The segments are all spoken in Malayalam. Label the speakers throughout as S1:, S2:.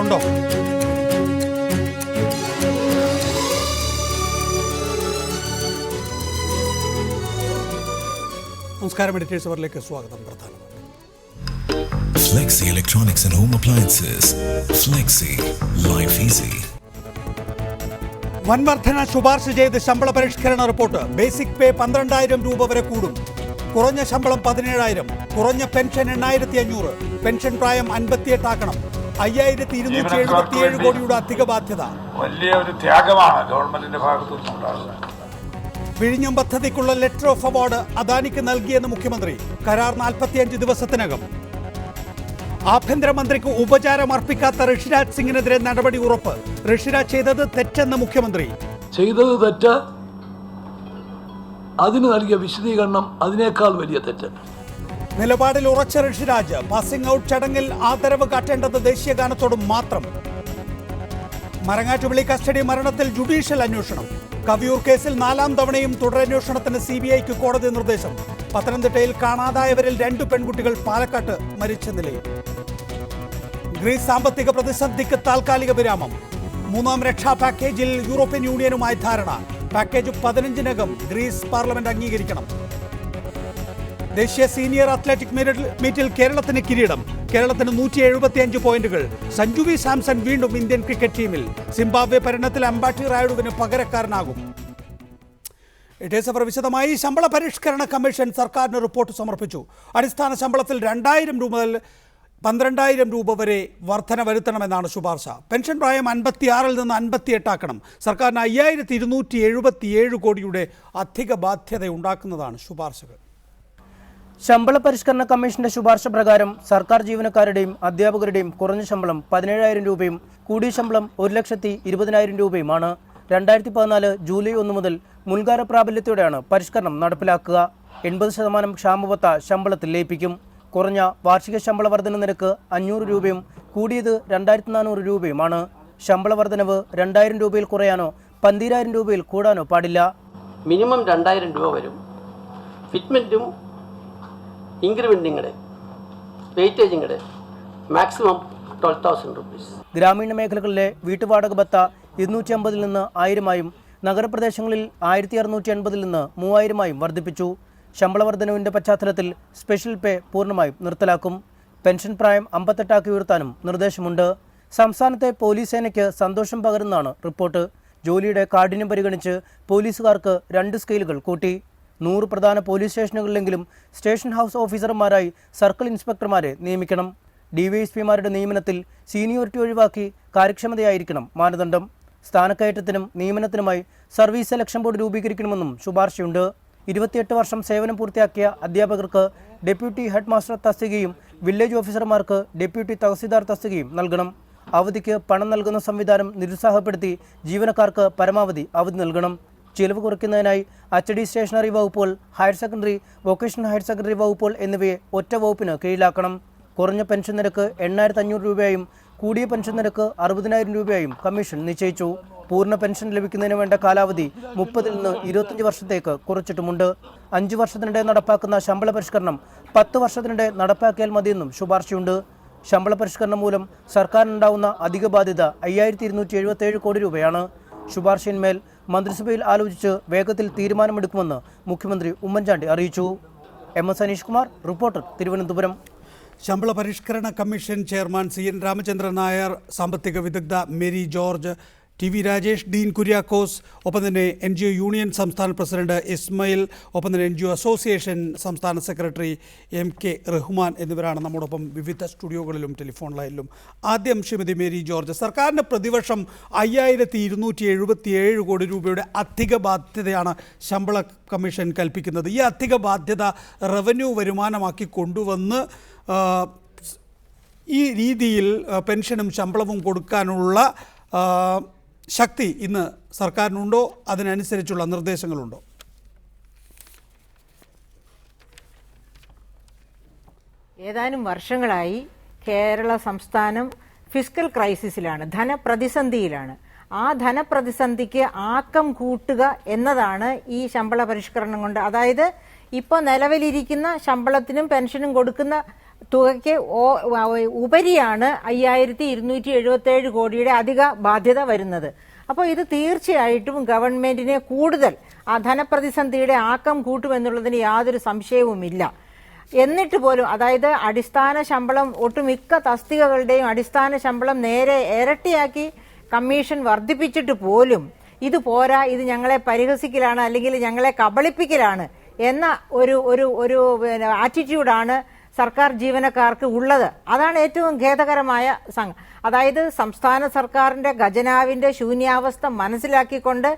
S1: ഉണ്ടോ? നമസ്കാരം, എഡിറ്റേഴ്സ് അവറിലേക്ക് സ്വാഗതം. പ്രധാനമന്ത്രി
S2: Flexi Electronics and Home Appliances. Flexi, life easy.
S1: വൻവർധന ശുപാർശ ചെയ്ത് ശമ്പള പരിഷ്കരണ റിപ്പോർട്ട്. ബേസിക് പേ 12,000 രൂപ വരെ കൂടും. കുറഞ്ഞ ശമ്പളം 17,000, കുറഞ്ഞ പെൻഷൻ 8,500, പെൻഷൻ പ്രായം 58 ആക്കണം. 5,277 കോടിയുടെ അധിക ബാധ്യത.
S3: വലിയ ഒരു ത്യാഗമാണ് ഗവൺമെന്റിന്റെ ഭാഗത്തുനിന്നുണ്ടാകുന്നത്.
S1: വിഴിഞ്ഞം പദ്ധതിക്കുള്ള ലെറ്റർ ഓഫ് അവാർഡ് അദാനിക്ക് നൽകിയെന്ന് മുഖ്യമന്ത്രി. കരാർ 45 ദിവസത്തിനകം. ആഭ്യന്തരമന്ത്രിക്ക് ഉപചാരം അർപ്പിക്കാത്ത ഋഷിരാജ് സിംഗിനെതിരെ നടപടി ഉറപ്പ്. ഋഷിരാജ് ചെയ്തത് തെറ്റെന്ന് മുഖ്യമന്ത്രി.
S4: ചെയ്തത് തെറ്റ്, അതിന് നൽകിയ വിശദീകരണം അതിനേക്കാൾ വലിയ തെറ്റ്.
S1: നിലപാടിൽ ഉറച്ച ഋഷിരാജ്. പാസിംഗ് ഔട്ട് ചടങ്ങിൽ ആദരവ് കാട്ടേണ്ടത് ദേശീയഗാനത്തോട് മാത്രം. മരങ്ങാട്ടുവിളി കസ്റ്റഡി മരണത്തിൽ ജുഡീഷ്യൽ അന്വേഷണം. കവിയൂർ കേസിൽ 4ാം തവണയും തുടരന്വേഷണത്തിന് CBIക്ക് കോടതി നിർദ്ദേശം. പത്തനംതിട്ടയിൽ കാണാതായവരിൽ 2 പെൺകുട്ടികൾ പാലക്കാട്ട് മരിച്ച നിലയിൽ. ഗ്രീസ് സാമ്പത്തിക പ്രതിസന്ധിക്ക് താൽക്കാലിക വിരാമം. 3ാം രക്ഷാ പാക്കേജിൽ യൂറോപ്യൻ യൂണിയനുമായി ധാരണ. പാക്കേജ് 15-നകം ഗ്രീസ് പാർലമെന്റ് അംഗീകരിക്കണം. ദേശീയ സീനിയർ അത്ലറ്റിക് മീറ്റിൽ കേരളത്തിന് കിരീടം. കേരളത്തിന് 175 പോയിന്റുകൾ. സഞ്ജു വി സാംസൺ വീണ്ടും ഇന്ത്യൻ ക്രിക്കറ്റ് ടീമിൽ. സിംബാബ്വെ പര്യടനത്തിൽ അമ്പാട്ടി റായുഡുവിന് പകരക്കാരനാകും. വിശദമായി ശമ്പള പരിഷ്കരണ കമ്മീഷൻ സർക്കാരിന് റിപ്പോർട്ട് സമർപ്പിച്ചു. അടിസ്ഥാന ശമ്പളത്തിൽ 2,000 രൂപ മുതൽ 12,000 രൂപ വരെ വർധന വരുത്തണമെന്നാണ് ശുപാർശ. പെൻഷൻ പ്രായം 56-ൽ നിന്ന് 58 ആക്കണം. സർക്കാരിന് 5,277 കോടിയുടെ അധിക ബാധ്യത ഉണ്ടാക്കുന്നതാണ് ശുപാർശകൾ.
S5: ശമ്പള പരിഷ്കരണ കമ്മീഷന്റെ ശുപാർശ പ്രകാരം സർക്കാർ ജീവനക്കാരുടെയും അധ്യാപകരുടെയും കുറഞ്ഞ ശമ്പളം 17,000 രൂപയും കൂടിയ ശമ്പളം 1,20,000 രൂപയുമാണ്. 2014 ജൂലൈ 1 മുതൽ മുൻകാല പ്രാബല്യത്തോടെയാണ് പരിഷ്കരണം നടപ്പിലാക്കുക. 80% ക്ഷാമബത്ത ശമ്പളത്തിൽ ലയിപ്പിക്കും. കുറഞ്ഞ വാർഷിക ശമ്പള വർധന നിരക്ക് 500 രൂപയും കൂടിയത് 2,400 രൂപയുമാണ്. ശമ്പള വർധനവ് 2,000 രൂപയിൽ കുറയാനോ 12,000 രൂപയിൽ കൂടാനോ പാടില്ല.
S6: മിനിമം 2,000 രൂപ വരും. ഫിറ്റ്മെൻറ്റും ഇൻക്രിമെൻറ്റിങ്ങടെ വെയിറ്റേജിങ്ങടെ മാക്സിമം 12,000 റുപ്പീസ്.
S5: ഗ്രാമീണ മേഖലകളിലെ വീട്ടുവാടക ബത്ത 250-ൽ നിന്ന് 1,000-ആയും നഗരപ്രദേശങ്ങളിൽ 1,680-ൽ നിന്ന് 3,000-ആയും വർദ്ധിപ്പിച്ചു. ശമ്പള വർധനവിൻ്റെ പശ്ചാത്തലത്തിൽ സ്പെഷ്യൽ പേ പൂർണ്ണമായും നിർത്തലാക്കും. പെൻഷൻ പ്രായം 58 ഉയർത്താനും നിർദ്ദേശമുണ്ട്. സംസ്ഥാനത്തെ പോലീസ് സേനയ്ക്ക് സന്തോഷം പകരുന്നതാണ് റിപ്പോർട്ട്. ജോലിയുടെ കാഠിന്യം പരിഗണിച്ച് പോലീസുകാർക്ക് 2 സ്കെയിലുകൾ കൂട്ടി. 100 പ്രധാന പോലീസ് സ്റ്റേഷനുകളിലെങ്കിലും സ്റ്റേഷൻ ഹൗസ് ഓഫീസർമാരായി സർക്കിൾ ഇൻസ്പെക്ടർമാരെ നിയമിക്കണം. DYSPമാരുടെ നിയമനത്തിൽ സീനിയോറിറ്റി ഒഴിവാക്കി കാര്യക്ഷമതയായിരിക്കണം മാനദണ്ഡം. സ്ഥാനക്കയറ്റത്തിനും നിയമനത്തിനുമായി സർവീസ് സെലക്ഷൻ ബോർഡ് രൂപീകരിക്കണമെന്നും ശുപാർശയുണ്ട്. 28 വർഷം സേവനം പൂർത്തിയാക്കിയ അധ്യാപകർക്ക് ഡെപ്യൂട്ടി ഹെഡ് മാസ്റ്റർ തസ്തികയും വില്ലേജ് ഓഫീസർമാർക്ക് ഡെപ്യൂട്ടി തഹസിൽദാർ തസ്തികയും നൽകണം. അവധിക്ക് പണം നൽകുന്ന സംവിധാനം നിരുത്സാഹപ്പെടുത്തി ജീവനക്കാർക്ക് പരമാവധി അവധി നൽകണം. ചിലവ് കുറയ്ക്കുന്നതിനായി അച്ചടി സ്റ്റേഷനറി വകുപ്പുകൾ, higher secondary, vocational higher secondary വകുപ്പുകൾ എന്നിവയെ ഒറ്റ വകുപ്പിന് കീഴിലാക്കണം. കുറഞ്ഞ പെൻഷൻ നിരക്ക് 8,500 രൂപയായും കൂടിയ പെൻഷൻ നിരക്ക് 60,000 രൂപയായും കമ്മീഷൻ നിശ്ചയിച്ചു. പൂർണ്ണ പെൻഷൻ ലഭിക്കുന്നതിന് വേണ്ട കാലാവധി 30-ൽ നിന്ന് 25 വർഷത്തേക്ക് കുറച്ചിട്ടുമുണ്ട്. 5 വർഷത്തിനിടെ നടപ്പാക്കുന്ന ശമ്പള പരിഷ്കരണം 10 വർഷത്തിനിടെ നടപ്പാക്കിയാൽ മതിയെന്നും ശുപാർശയുണ്ട്. ശമ്പള പരിഷ്കരണം മൂലം സർക്കാരിനുണ്ടാവുന്ന അധിക ബാധ്യത 5,277 കോടി രൂപയാണ്. ശുപാർശയിന്മേൽ മന്ത്രിസഭയിൽ ആലോചിച്ച് വേഗത്തിൽ തീരുമാനമെടുക്കുമെന്ന് മുഖ്യമന്ത്രി ഉമ്മൻചാണ്ടി അറിയിച്ചു. MS Aneesh Kumar, reporter, Thiruvananthapuram.
S1: ശമ്പള പരിഷ്കരണ commission chairman CN Ramachandran Nair, സാമ്പത്തിക വിദഗ്ധ Mary George, TV Rajesh, Dean Kuriakose, ഒപ്പം തന്നെ NGO യൂണിയൻ സംസ്ഥാന പ്രസിഡന്റ് ഇസ്മയിൽ, ഒപ്പം തന്നെ NGO അസോസിയേഷൻ സംസ്ഥാന സെക്രട്ടറി MK റഹ്മാൻ എന്നിവരാണ് നമ്മോടൊപ്പം വിവിധ സ്റ്റുഡിയോകളിലും ടെലിഫോൺ ലൈനിലും. ആദ്യം ശ്രീമതി മേരി ജോർജ്, സർക്കാരിന് പ്രതിവർഷം 5,277 കോടി രൂപയുടെ അധിക ബാധ്യതയാണ് ശമ്പള കമ്മീഷൻ കൽപ്പിക്കുന്നത്. ഈ അധിക ബാധ്യത റവന്യൂ വരുമാനമാക്കി കൊണ്ടുവന്ന് ഈ രീതിയിൽ പെൻഷനും ശമ്പളവും കൊടുക്കാനുള്ള ശക്തി ഇന്ന് സർക്കാരിനുണ്ടോ? അതിനനുസരിച്ചുള്ള നിർദ്ദേശങ്ങളുണ്ടോ?
S7: ഏതാനും വർഷങ്ങളായി കേരള സംസ്ഥാനം ഫിസ്ക്കൽ ക്രൈസിസിലാണ്, ധനപ്രതിസന്ധിയിലാണ്. ആ ധനപ്രതിസന്ധിക്ക് ആക്കം കൂട്ടുക എന്നതാണ് ഈ ശമ്പള പരിഷ്കരണം കൊണ്ട്. അതായത് ഇപ്പോൾ നിലവിലിരിക്കുന്ന ശമ്പളത്തിനും പെൻഷനും കൊടുക്കുന്ന തുകയ്ക്ക് ഉപരിയാണ് 5277 കോടിയുടെ അധിക ബാധ്യത വരുന്നത്. അപ്പോൾ ഇത് തീർച്ചയായിട്ടും ഗവൺമെന്റിനെ കൂടുതൽ ആ ധനപ്രതിസന്ധിയുടെ ആക്കം കൂട്ടുമെന്നുള്ളതിന് യാതൊരു സംശയവുമില്ല. എന്നിട്ട് പോലും, അതായത് അടിസ്ഥാന ശമ്പളം, ഒട്ടുമിക്ക തസ്തികകളുടെയും അടിസ്ഥാന ശമ്പളം നേരെ ഇരട്ടിയാക്കി കമ്മീഷൻ വർദ്ധിപ്പിച്ചിട്ട് പോലും ഇത് പോരാ, ഇത് ഞങ്ങളെ പരിഹസിക്കലാണ് അല്ലെങ്കിൽ ഞങ്ങളെ കബളിപ്പിക്കലാണ് എന്ന ഒരു ആറ്റിറ്റ്യൂഡാണ് സർക്കാർ ജീവനക്കാർക്ക് ഉള്ളത്. അതാണ് ഏറ്റവും ഖേദകരമായ അതായത് സംസ്ഥാന സർക്കാരിന്റെ ഖജനാവിന്റെ ശൂന്യാവസ്ഥ മനസ്സിലാക്കിക്കൊണ്ട്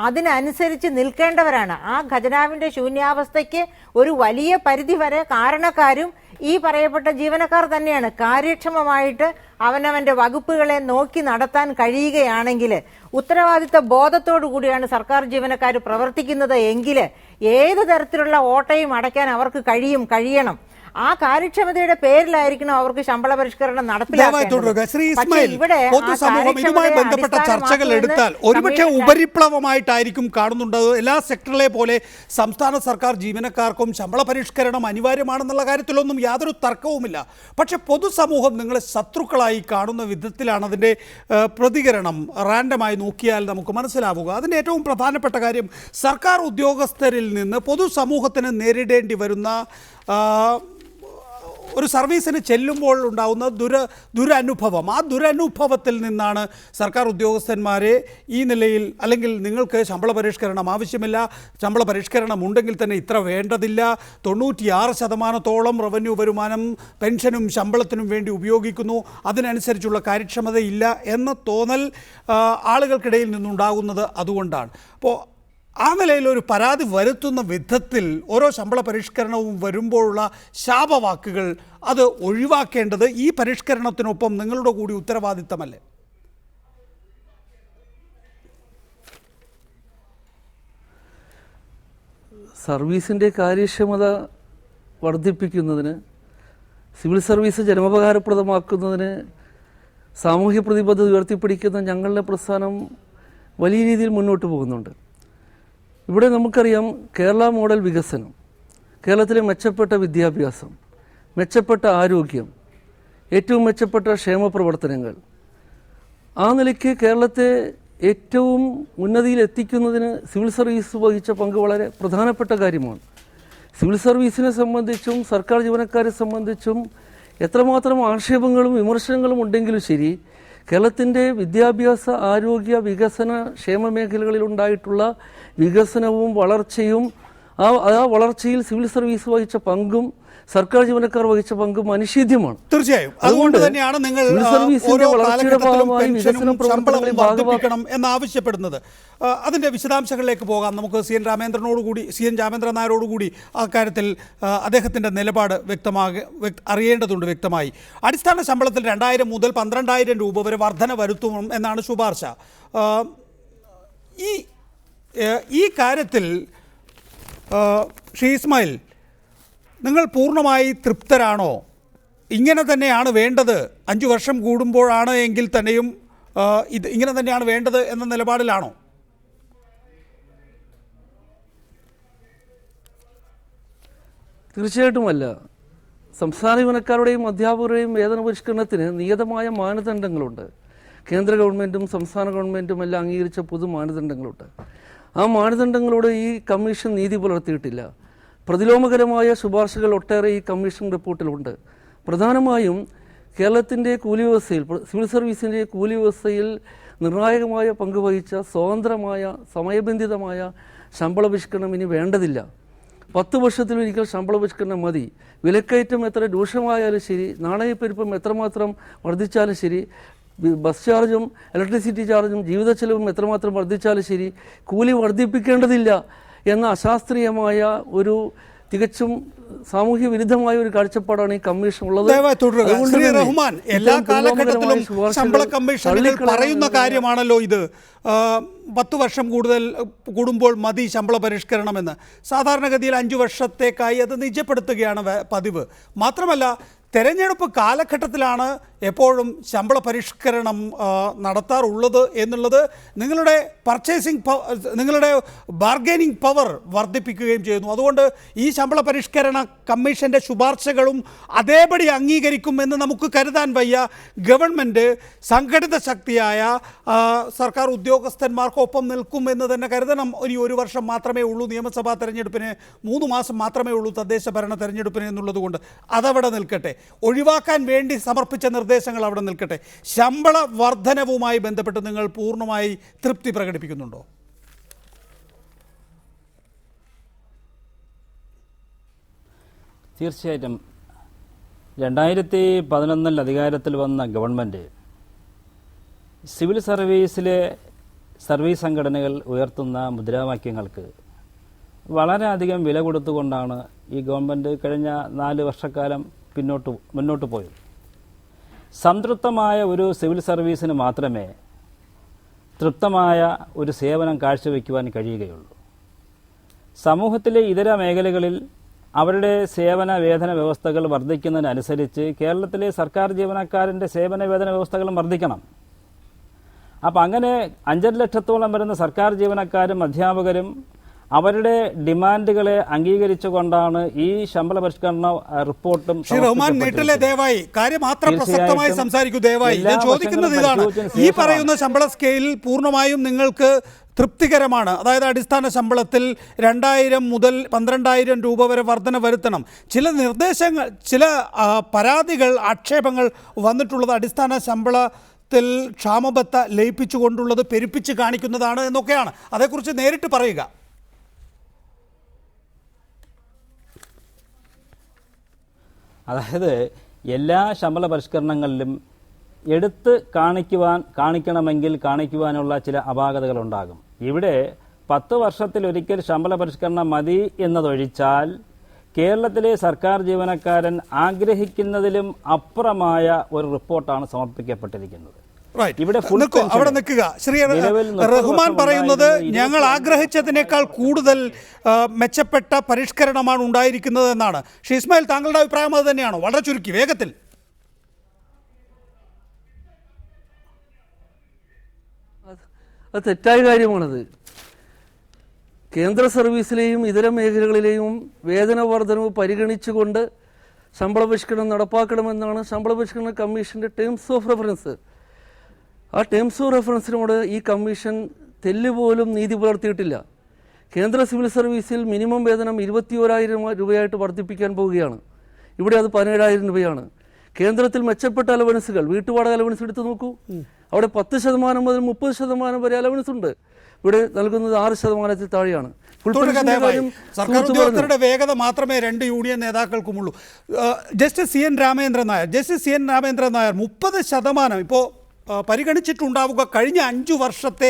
S7: അതിനനുസരിച്ച് നിൽക്കേണ്ടവരാണ്. ആ ഖജനാവിന്റെ ശൂന്യാവസ്ഥയ്ക്ക് ഒരു വലിയ പരിധി വരെ കാരണക്കാരും ഈ പറയപ്പെട്ട ജീവനക്കാർ തന്നെയാണ്. കാര്യക്ഷമമായിട്ട് അവനവന്റെ വകുപ്പുകളെ നോക്കി നടത്താൻ കഴിയുകയാണെങ്കിൽ, ഉത്തരവാദിത്ത ബോധത്തോടു കൂടിയാണ് സർക്കാർ ജീവനക്കാർ പ്രവർത്തിക്കുന്നത് എങ്കിൽ ഏത് തരത്തിലുള്ള ഓട്ടയും അടയ്ക്കാൻ അവർക്ക് കഴിയണം. ആ കാര്യക്ഷമതയുടെ പേരിലായിരിക്കണം അവർക്ക് ശമ്പള പരിഷ്കരണം നടപ്പിലാക്കേണ്ടത്.
S1: ശ്രീ ഇസ്മായിൽ, പൊതുസമൂഹം ഇതുമായി ബന്ധപ്പെട്ട ചർച്ചകൾ എടുത്താൽ ഒരുപക്ഷെ ഉപരിപ്ലവമായിട്ടായിരിക്കും കാണുന്നുണ്ട്. എല്ലാ സെക്ടറിലെ പോലെ സംസ്ഥാന സർക്കാർ ജീവനക്കാർക്കും ശമ്പള പരിഷ്കരണം അനിവാര്യമാണെന്നുള്ള കാര്യത്തിലൊന്നും യാതൊരു തർക്കവുമില്ല. പക്ഷെ പൊതുസമൂഹം നിങ്ങളെ ശത്രുക്കളായി കാണുന്ന വിധത്തിലാണ് അതിൻ്റെ പ്രതികരണം റാൻഡമായി നോക്കിയാൽ നമുക്ക് മനസ്സിലാവുക. അതിൻ്റെ ഏറ്റവും പ്രധാനപ്പെട്ട കാര്യം, സർക്കാർ ഉദ്യോഗസ്ഥരിൽ നിന്ന് പൊതുസമൂഹത്തിന് നേരിടേണ്ടി വരുന്ന ഒരു സർവീസിന് ചെല്ലുമ്പോൾ ഉണ്ടാകുന്ന ദുരനുഭവം, ആ ദുരനുഭവത്തിൽ നിന്നാണ് സർക്കാർ ഉദ്യോഗസ്ഥന്മാരെ ഈ നിലയിൽ, അല്ലെങ്കിൽ നിങ്ങൾക്ക് ശമ്പള പരിഷ്കരണം ആവശ്യമില്ല, ശമ്പള പരിഷ്കരണം ഉണ്ടെങ്കിൽ തന്നെ ഇത്ര വേണ്ടതില്ല, 96% റവന്യൂ വരുമാനം പെൻഷനും ശമ്പളത്തിനും വേണ്ടി ഉപയോഗിക്കുന്നു, അതിനനുസരിച്ചുള്ള കാര്യക്ഷമതയില്ല എന്ന തോന്നൽ ആളുകൾക്കിടയിൽ നിന്നുണ്ടാകുന്നത് അതുകൊണ്ടാണ്. അപ്പോൾ ആ നിലയിൽ ഒരു പരാതി വരുത്തുന്ന വിധത്തിൽ ഓരോ ശമ്പള പരിഷ്കരണവും വരുമ്പോഴുള്ള ശാപവാക്കുകൾ അത് ഒഴിവാക്കേണ്ടത് ഈ പരിഷ്കരണത്തിനൊപ്പം നിങ്ങളുടെ കൂടി ഉത്തരവാദിത്തമല്ലേ?
S8: സർവീസിൻ്റെ കാര്യക്ഷമത വർദ്ധിപ്പിക്കുന്നതിന്, സിവിൽ സർവീസ് ജനോപകാരപ്രദമാക്കുന്നതിന് സാമൂഹ്യ പ്രതിബദ്ധത ഉയർത്തിപ്പിടിക്കുന്ന ഞങ്ങളുടെ പ്രസ്ഥാനം വലിയ രീതിയിൽ മുന്നോട്ട് പോകുന്നുണ്ട്. ഇവിടെ നമുക്കറിയാം, കേരള മോഡൽ വികസനം, കേരളത്തിലെ മെച്ചപ്പെട്ട വിദ്യാഭ്യാസം, മെച്ചപ്പെട്ട ആരോഗ്യം, ഏറ്റവും മെച്ചപ്പെട്ട ക്ഷേമ പ്രവർത്തനങ്ങൾ, ആ നിലയ്ക്ക് കേരളത്തെ ഏറ്റവും ഉന്നതിയിൽ എത്തിക്കുന്നതിന് സിവിൽ സർവീസ് വഹിച്ച പങ്ക് വളരെ പ്രധാനപ്പെട്ട കാര്യമാണ്. സിവിൽ സർവീസിനെ സംബന്ധിച്ചും സർക്കാർ ജീവനക്കാരെ സംബന്ധിച്ചും എത്രമാത്രം ആക്ഷേപങ്ങളും വിമർശനങ്ങളും ഉണ്ടെങ്കിലും ശരി, കേരളത്തിൻ്റെ വിദ്യാഭ്യാസ, ആരോഗ്യ, വികസന, ക്ഷേമ മേഖലകളിലുണ്ടായിട്ടുള്ള വികസനവും വളർച്ചയും ആ വളർച്ചയിൽ സിവിൽ സർവീസ് വഹിച്ച പങ്കും സർക്കാർ ജീവനക്കാർ വഹിച്ച പങ്കും അനിഷേധ്യമാണ്.
S1: തീർച്ചയായും അതുകൊണ്ട് തന്നെയാണ് നിങ്ങൾ ഓരോ കാലഘട്ടത്തിലും പെൻഷനും ശമ്പളവും വർദ്ധിപ്പിക്കണം എന്നാവശ്യപ്പെടുന്നത്. അതിൻ്റെ വിശദാംശങ്ങളിലേക്ക് പോകാം. നമുക്ക് സി എൻ രാമേന്ദ്രൻ നായരോടുകൂടി അക്കാര്യത്തിൽ അദ്ദേഹത്തിൻ്റെ നിലപാട് അറിയേണ്ടതുണ്ട് വ്യക്തമായി. അടിസ്ഥാന ശമ്പളത്തിൽ 2000 മുതൽ 12,000 രൂപ വരെ വർധന വരുത്തും എന്നാണ് ശുപാർശ. ഈ കാര്യത്തിൽ ശ്രീ ഇസ്മായിൽ, നിങ്ങൾ പൂർണ്ണമായി തൃപ്തരാണോ? ഇങ്ങനെ തന്നെയാണ് വേണ്ടത്, 5 വർഷം കൂടുമ്പോഴാണ് എങ്കിൽ തന്നെയും ഇത് ഇങ്ങനെ തന്നെയാണ് വേണ്ടത് എന്ന നിലപാടിലാണോ?
S8: തീർച്ചയായിട്ടുമല്ല. സംസ്ഥാന ജീവനക്കാരുടെയും അധ്യാപകരുടെയും വേതന പരിഷ്കരണത്തിന് നിയതമായ മാനദണ്ഡങ്ങളുണ്ട്. കേന്ദ്ര ഗവൺമെൻറ്റും സംസ്ഥാന ഗവൺമെൻറ്റും എല്ലാം അംഗീകരിച്ച പൊതു മാനദണ്ഡങ്ങളുണ്ട്. ആ മാനദണ്ഡങ്ങളോട് ഈ കമ്മീഷൻ നീതി പുലർത്തിയിട്ടില്ല. പ്രതിലോമകരമായ ശുപാർശകൾ ഒട്ടേറെ ഈ കമ്മീഷൻ റിപ്പോർട്ടിലുണ്ട്. പ്രധാനമായും കേരളത്തിൻ്റെ കൂലി വ്യവസ്ഥയിൽ, സിവിൽ സർവീസിൻ്റെ കൂലി വ്യവസ്ഥയിൽ നിർണായകമായ പങ്ക് വഹിച്ച സ്വതന്ത്രമായ സമയബന്ധിതമായ ശമ്പള പരിഷ്കരണം ഇനി വേണ്ടതില്ല. 10 വർഷത്തിലൊരിക്കൽ ശമ്പള പരിഷ്കരണം മതി. വിലക്കയറ്റം എത്ര രൂക്ഷമായാലും ശരി, നാണയപ്പെരുപ്പം എത്രമാത്രം വർദ്ധിച്ചാലും ശരി, ബസ് ചാർജും ഇലക്ട്രിസിറ്റി ചാർജും ജീവിത ചെലവും എത്രമാത്രം വർദ്ധിച്ചാലും ശരി, കൂലി വർദ്ധിപ്പിക്കേണ്ടതില്ല എന്ന അശാസ്ത്രീയമായ ഒരു തികച്ചും സാമൂഹ്യ വിരുദ്ധമായ ഒരു കാഴ്ചപ്പാടാണ് ഈ കമ്മീഷൻ ഉള്ളത്.
S1: റഹ്മാൻ, എല്ലാ കാലഘട്ടത്തിലും ശമ്പള കമ്മീഷനുകൾ പറയുന്ന കാര്യമാണല്ലോ ഇത്. 10 വർഷം കൂടുമ്പോൾ മതി ശമ്പള പരിഷ്കരണമെന്ന്. സാധാരണഗതിയിൽ 5 വർഷത്തേക്കായി അത് നിജപ്പെടുത്തുകയാണ് പതിവ്. മാത്രമല്ല, തെരഞ്ഞെടുപ്പ് കാലഘട്ടത്തിലാണ് എപ്പോഴും ശമ്പള പരിഷ്കരണം നടത്താറുള്ളത് എന്നുള്ളത് നിങ്ങളുടെ നിങ്ങളുടെ ബാർഗൈനിങ് പവർ വർദ്ധിപ്പിക്കുകയും ചെയ്യുന്നു. അതുകൊണ്ട് ഈ ശമ്പള പരിഷ്കരണ കമ്മീഷൻ്റെ ശുപാർശകളും അതേപടി അംഗീകരിക്കുമെന്ന് നമുക്ക് കരുതാൻ വയ്യ. ഗവൺമെൻറ് സംഘടിത ശക്തിയായ സർക്കാർ ഉദ്യോഗസ്ഥന്മാർക്കൊപ്പം നിൽക്കുമെന്ന് തന്നെ കരുതണം. ഇനി 1 വർഷം മാത്രമേ ഉള്ളൂ നിയമസഭാ തെരഞ്ഞെടുപ്പിന്, 3 മാസം മാത്രമേ ഉള്ളൂ തദ്ദേശ ഭരണ തെരഞ്ഞെടുപ്പിന് എന്നുള്ളത് കൊണ്ട് അതവിടെ നിൽക്കട്ടെ. ഒഴിവാക്കാൻ വേണ്ടി സമർപ്പിച്ച നിർദ്ദേശങ്ങൾ അവിടെ നിൽക്കട്ടെ. ശമ്പള വർധനവുമായി ബന്ധപ്പെട്ട് നിങ്ങൾ പൂർണ്ണമായി തൃപ്തി പ്രകടിപ്പിക്കുന്നുണ്ടോ?
S9: തീർച്ചയായിട്ടും 2011 അധികാരത്തിൽ വന്ന ഗവൺമെൻറ് സിവിൽ സർവീസിലെ സർവീസ് സംഘടനകൾ ഉയർത്തുന്ന മുദ്രാവാക്യങ്ങൾക്ക് വളരെയധികം വില കൊടുത്തുകൊണ്ടാണ് ഈ ഗവൺമെൻറ് കഴിഞ്ഞ 4 വർഷക്കാലം മുന്നോട്ട് പോയത്. സംതൃപ്തമായ ഒരു സിവിൽ സർവീസിന് മാത്രമേ തൃപ്തമായ ഒരു സേവനം കാഴ്ചവെക്കുവാൻ കഴിയുകയുള്ളൂ. സമൂഹത്തിലെ ഇതര മേഖലകളിൽ അവരുടെ സേവന വേതന വ്യവസ്ഥകൾ വർദ്ധിക്കുന്നതിനനുസരിച്ച് കേരളത്തിലെ സർക്കാർ ജീവനക്കാരൻ്റെ സേവന വേതന വ്യവസ്ഥകളും വർദ്ധിക്കണം. അപ്പം അങ്ങനെ 5.5 ലക്ഷത്തോളം വരുന്ന സർക്കാർ ജീവനക്കാരും അധ്യാപകരും അവരുടെ ഡിമാൻഡുകളെ അംഗീകരിച്ചുകൊണ്ടാണ് ഈ ശമ്പള പരിഷ്കരണ റിപ്പോർട്ടും.
S1: ഞാൻ ചോദിക്കുന്നത് ഇതാണ്, ഈ പറയുന്ന ശമ്പള സ്കെയിലിൽ പൂർണ്ണമായും നിങ്ങൾക്ക് തൃപ്തികരമാണ്? അതായത് അടിസ്ഥാന ശമ്പളത്തിൽ 2000 മുതൽ 12,000 രൂപ വരെ വർധന വരുത്തണം. ചില നിർദ്ദേശങ്ങൾ, ചില പരാതികൾ, ആക്ഷേപങ്ങൾ വന്നിട്ടുള്ളത് അടിസ്ഥാന ശമ്പളത്തിൽ ക്ഷാമബത്ത ലയിപ്പിച്ചുകൊണ്ടുള്ളത് പെരുപ്പിച്ച് കാണിക്കുന്നതാണ് എന്നൊക്കെയാണ്. അതേക്കുറിച്ച് നേരിട്ട് പറയുക.
S9: അതായത് എല്ലാ ശമ്പള പരിഷ്കരണങ്ങളിലും എടുത്ത് കാണിക്കണമെങ്കിൽ കാണിക്കുവാനുള്ള ചില അപാകതകളുണ്ടാകും. ഇവിടെ 10 വർഷത്തിലൊരിക്കൽ ശമ്പള പരിഷ്കരണം മതി എന്നതൊഴിച്ചാൽ കേരളത്തിലെ സർക്കാർ ജീവനക്കാരൻ ആഗ്രഹിക്കുന്നതിലും അപ്പുറമായ ഒരു റിപ്പോർട്ടാണ് സമർപ്പിക്കപ്പെട്ടിരിക്കുന്നത്.
S1: അവിടെ നിൽക്കുക. ശ്രീ റഹ്മാൻ പറയുന്നത് ഞങ്ങൾ ആഗ്രഹിച്ചതിനേക്കാൾ കൂടുതൽ മെച്ചപ്പെട്ട പരിഷ്കരണമാണ് ഉണ്ടായിരിക്കുന്നത് എന്നാണ്. ശ്രീ ഇസ്മായിൽ, താങ്കളുടെ അഭിപ്രായം അത് തന്നെയാണോ? വളരെ ചുരുക്കി, വേഗത്തിൽ.
S8: അത് തെറ്റായ കാര്യമാണത്. കേന്ദ്ര സർവീസിലെയും ഇതര മേഖലകളിലെയും വേതന വർധനവ് പരിഗണിച്ചുകൊണ്ട് ശമ്പള പരിഷ്കരണം നടപ്പാക്കണമെന്നാണ് ശമ്പള പരിഷ്കരണ കമ്മീഷൻ്റെ ടേംസ് ഓഫ് റെഫറൻസ്. ആ ടേംസ് ഓഫ് റെഫറൻസിനോട് ഈ കമ്മീഷൻ തെല്ലുപോലും നീതി പുലർത്തിയിട്ടില്ല. കേന്ദ്ര സിവിൽ സർവീസിൽ മിനിമം വേതനം 21,000 രൂപയായിട്ട് വർദ്ധിപ്പിക്കാൻ പോവുകയാണ്. ഇവിടെ അത് 17,000 രൂപയാണ്. കേന്ദ്രത്തിൽ മെച്ചപ്പെട്ട അലവൻസുകൾ, വീട്ടുവാടക അലവൻസ് എടുത്തു നോക്കൂ. അവിടെ 10% മുതൽ 30% വരെ അലവൻസ് ഉണ്ട്. ഇവിടെ നൽകുന്നത് 6% താഴെയാണ്.
S1: സർക്കാർ ഉദ്യോഗസ്ഥരുടെ വേഗത മാത്രമേ 2 യൂണിയൻ നേതാക്കൾക്കുമുള്ളൂ. Justice C N Ramendran Nair 30% ഇപ്പോൾ പരിഗണിച്ചിട്ടുണ്ടാവുക കഴിഞ്ഞ 5 വർഷത്തെ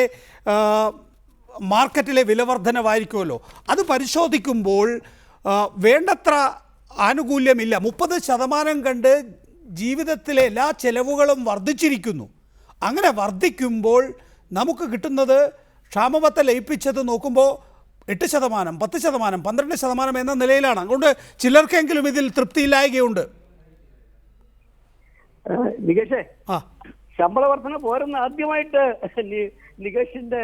S1: മാർക്കറ്റിലെ വിലവർധനവായിരിക്കുമല്ലോ. അത് പരിശോധിക്കുമ്പോൾ വേണ്ടത്ര ആനുകൂല്യമില്ല. 30% കണ്ട് ജീവിതത്തിലെ എല്ലാ ചെലവുകളും വർദ്ധിച്ചിരിക്കുന്നു. അങ്ങനെ വർദ്ധിക്കുമ്പോൾ നമുക്ക് കിട്ടുന്നത് ക്ഷാമബത്ത ലയിപ്പിച്ചത് നോക്കുമ്പോൾ 8%, 10%, 12% എന്ന നിലയിലാണ്. അതുകൊണ്ട് ചിലർക്കെങ്കിലും ഇതിൽ തൃപ്തിയില്ലായ്കയുണ്ട്.
S10: ശമ്പള വർധന പോരെന്ന് ആദ്യമായിട്ട് നികേഷിന്റെ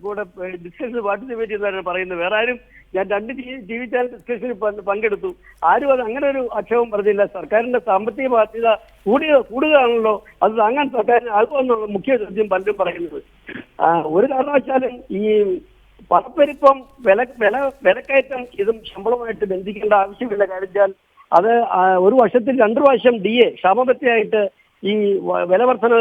S10: കൂടെ ഡിസ്കഷൻ പാർട്ടിസിപ്പേറ്റ് ചെയ്താണ് പറയുന്നത്. വേറെ ആരും, ഞാൻ 2 TV ചാനൽ ഡിസ്കഷനിൽ പങ്കെടുത്തു, ആരും അത് അങ്ങനെ ഒരു ആക്ഷേപം പറഞ്ഞില്ല. സർക്കാരിന്റെ സാമ്പത്തിക ബാധ്യത കൂടുകയാണല്ലോ, അത് താങ്ങാൻ സർക്കാരിന് ആകുമെന്നുള്ള മുഖ്യ ചോദ്യം പലരും പറയുന്നത്. ഒരു കാരണവശാലും ഈ പണപ്പെരുപ്പം, വിലക്കയറ്റം ഇതും ശമ്പളമായിട്ട് ബന്ധിക്കേണ്ട ആവശ്യമില്ല. കാരണം അത് ഒരു വർഷത്തിൽ 2 പ്രാവശ്യം DA ക്ഷാമബത്തയായിട്ട് ഈ വില വർധന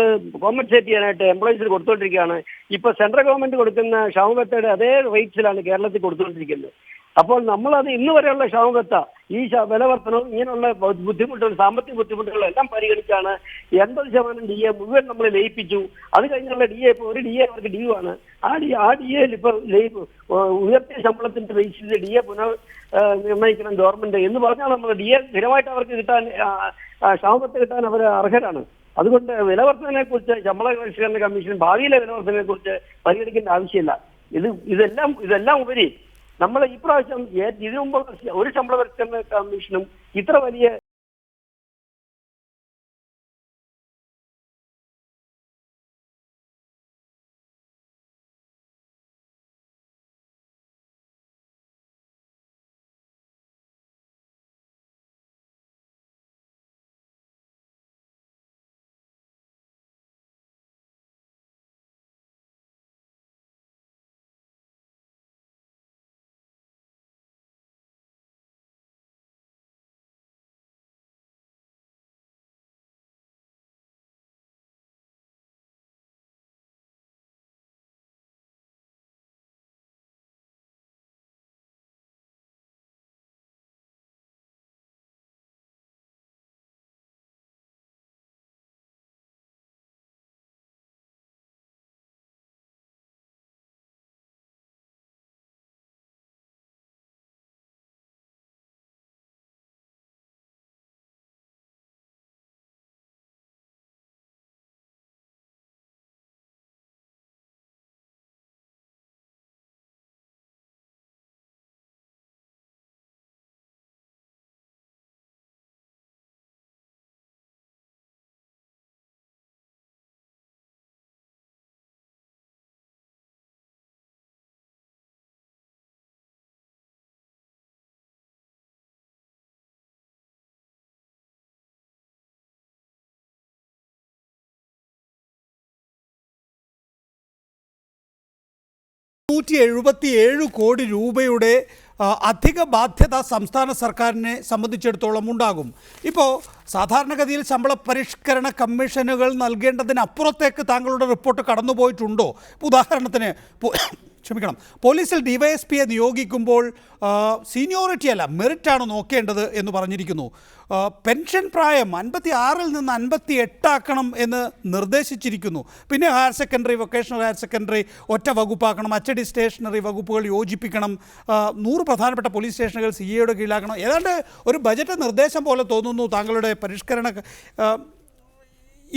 S10: കോമ്പൻസേറ്റ് ചെയ്യാനായിട്ട് എംപ്ലോയീസിന് കൊടുത്തുകൊണ്ടിരിക്കുകയാണ്. ഇപ്പൊ സെൻട്രൽ ഗവൺമെന്റ് കൊടുക്കുന്ന ക്ഷാമബത്തയുടെ അതേ റേറ്റ്സിലാണ് കേരളത്തിൽ കൊടുത്തുകൊണ്ടിരിക്കുന്നത്. അപ്പോൾ നമ്മളത് ഇന്ന് വരെയുള്ള ക്ഷാമബത്ത, ഈ വില വർധനവും ഇങ്ങനെയുള്ള ബുദ്ധിമുട്ടുകൾ, സാമ്പത്തിക ബുദ്ധിമുട്ടുകളും എല്ലാം പരിഗണിച്ചാണ് 80% DA മുഴുവൻ നമ്മൾ ലയിപ്പിച്ചു. അത് കഴിഞ്ഞുള്ള DA ഇപ്പോൾ ഒരു DA അവർക്ക് ഡ്യൂ ആണ്. ആ DAയിൽ ഇപ്പോൾ ഉയർത്തിയ ശമ്പളത്തിന്റെ ബേസിൽ DA നിർണ്ണയിക്കണം ഗവൺമെന്റ് എന്ന് പറഞ്ഞാൽ നമ്മൾ DA സ്ഥിരമായിട്ട് അവർക്ക് കിട്ടാൻ, ക്ഷാമബത്ത കിട്ടാൻ അവർ അർഹരാണ്. അതുകൊണ്ട് വിലവർദ്ധനയെ കുറിച്ച് ശമ്പള പരിഷ്കരണ കമ്മീഷൻ ഭാവിയിലെ വിലവർദ്ധനയെ കുറിച്ച് പരിഗണിക്കേണ്ട ആവശ്യമില്ല. ഇതെല്ലാം ഉപരി നമ്മൾ ഈ പ്രാവശ്യം ഇതിനു മുമ്പ് ഒരു ശമ്പള പരിഷ്കരണ കമ്മീഷനും ഇത്ര വലിയ
S1: 177 കോടി രൂപയുടെ അധിക ബാധ്യത സംസ്ഥാന സർക്കാരിനെ സംബന്ധിച്ചിടത്തോളം ഉണ്ടാകും. ഇപ്പോൾ സാധാരണഗതിയിൽ ശമ്പള പരിഷ്കരണ കമ്മീഷനുകൾ നൽകേണ്ടതിനപ്പുറത്തേക്ക് താങ്കളുടെ റിപ്പോർട്ട് കടന്നുപോയിട്ടുണ്ടോ? ഉദാഹരണത്തിന് പോലീസിൽ ഡിവൈഎസ്പിയെ നിയോഗിക്കുമ്പോൾ സീനിയോറിറ്റി അല്ല മെറിറ്റാണ് നോക്കേണ്ടത് എന്ന് പറഞ്ഞിരിക്കുന്നു. പെൻഷൻ പ്രായം 56 നിന്ന് 58 ആക്കണം എന്ന് നിർദ്ദേശിച്ചിരിക്കുന്നു. പിന്നെ higher secondary, vocational higher secondary ഒറ്റ വകുപ്പാക്കണം, അച്ചടി സ്റ്റേഷനറി വകുപ്പുകൾ യോജിപ്പിക്കണം, 100 പ്രധാനപ്പെട്ട പോലീസ് സ്റ്റേഷനുകൾ CAയുടെ കീഴിലാക്കണം. ഏതാണ്ട് ഒരു ബജറ്റ് നിർദ്ദേശം പോലെ തോന്നുന്നു താങ്കളുടെ പരിഷ്കരണ.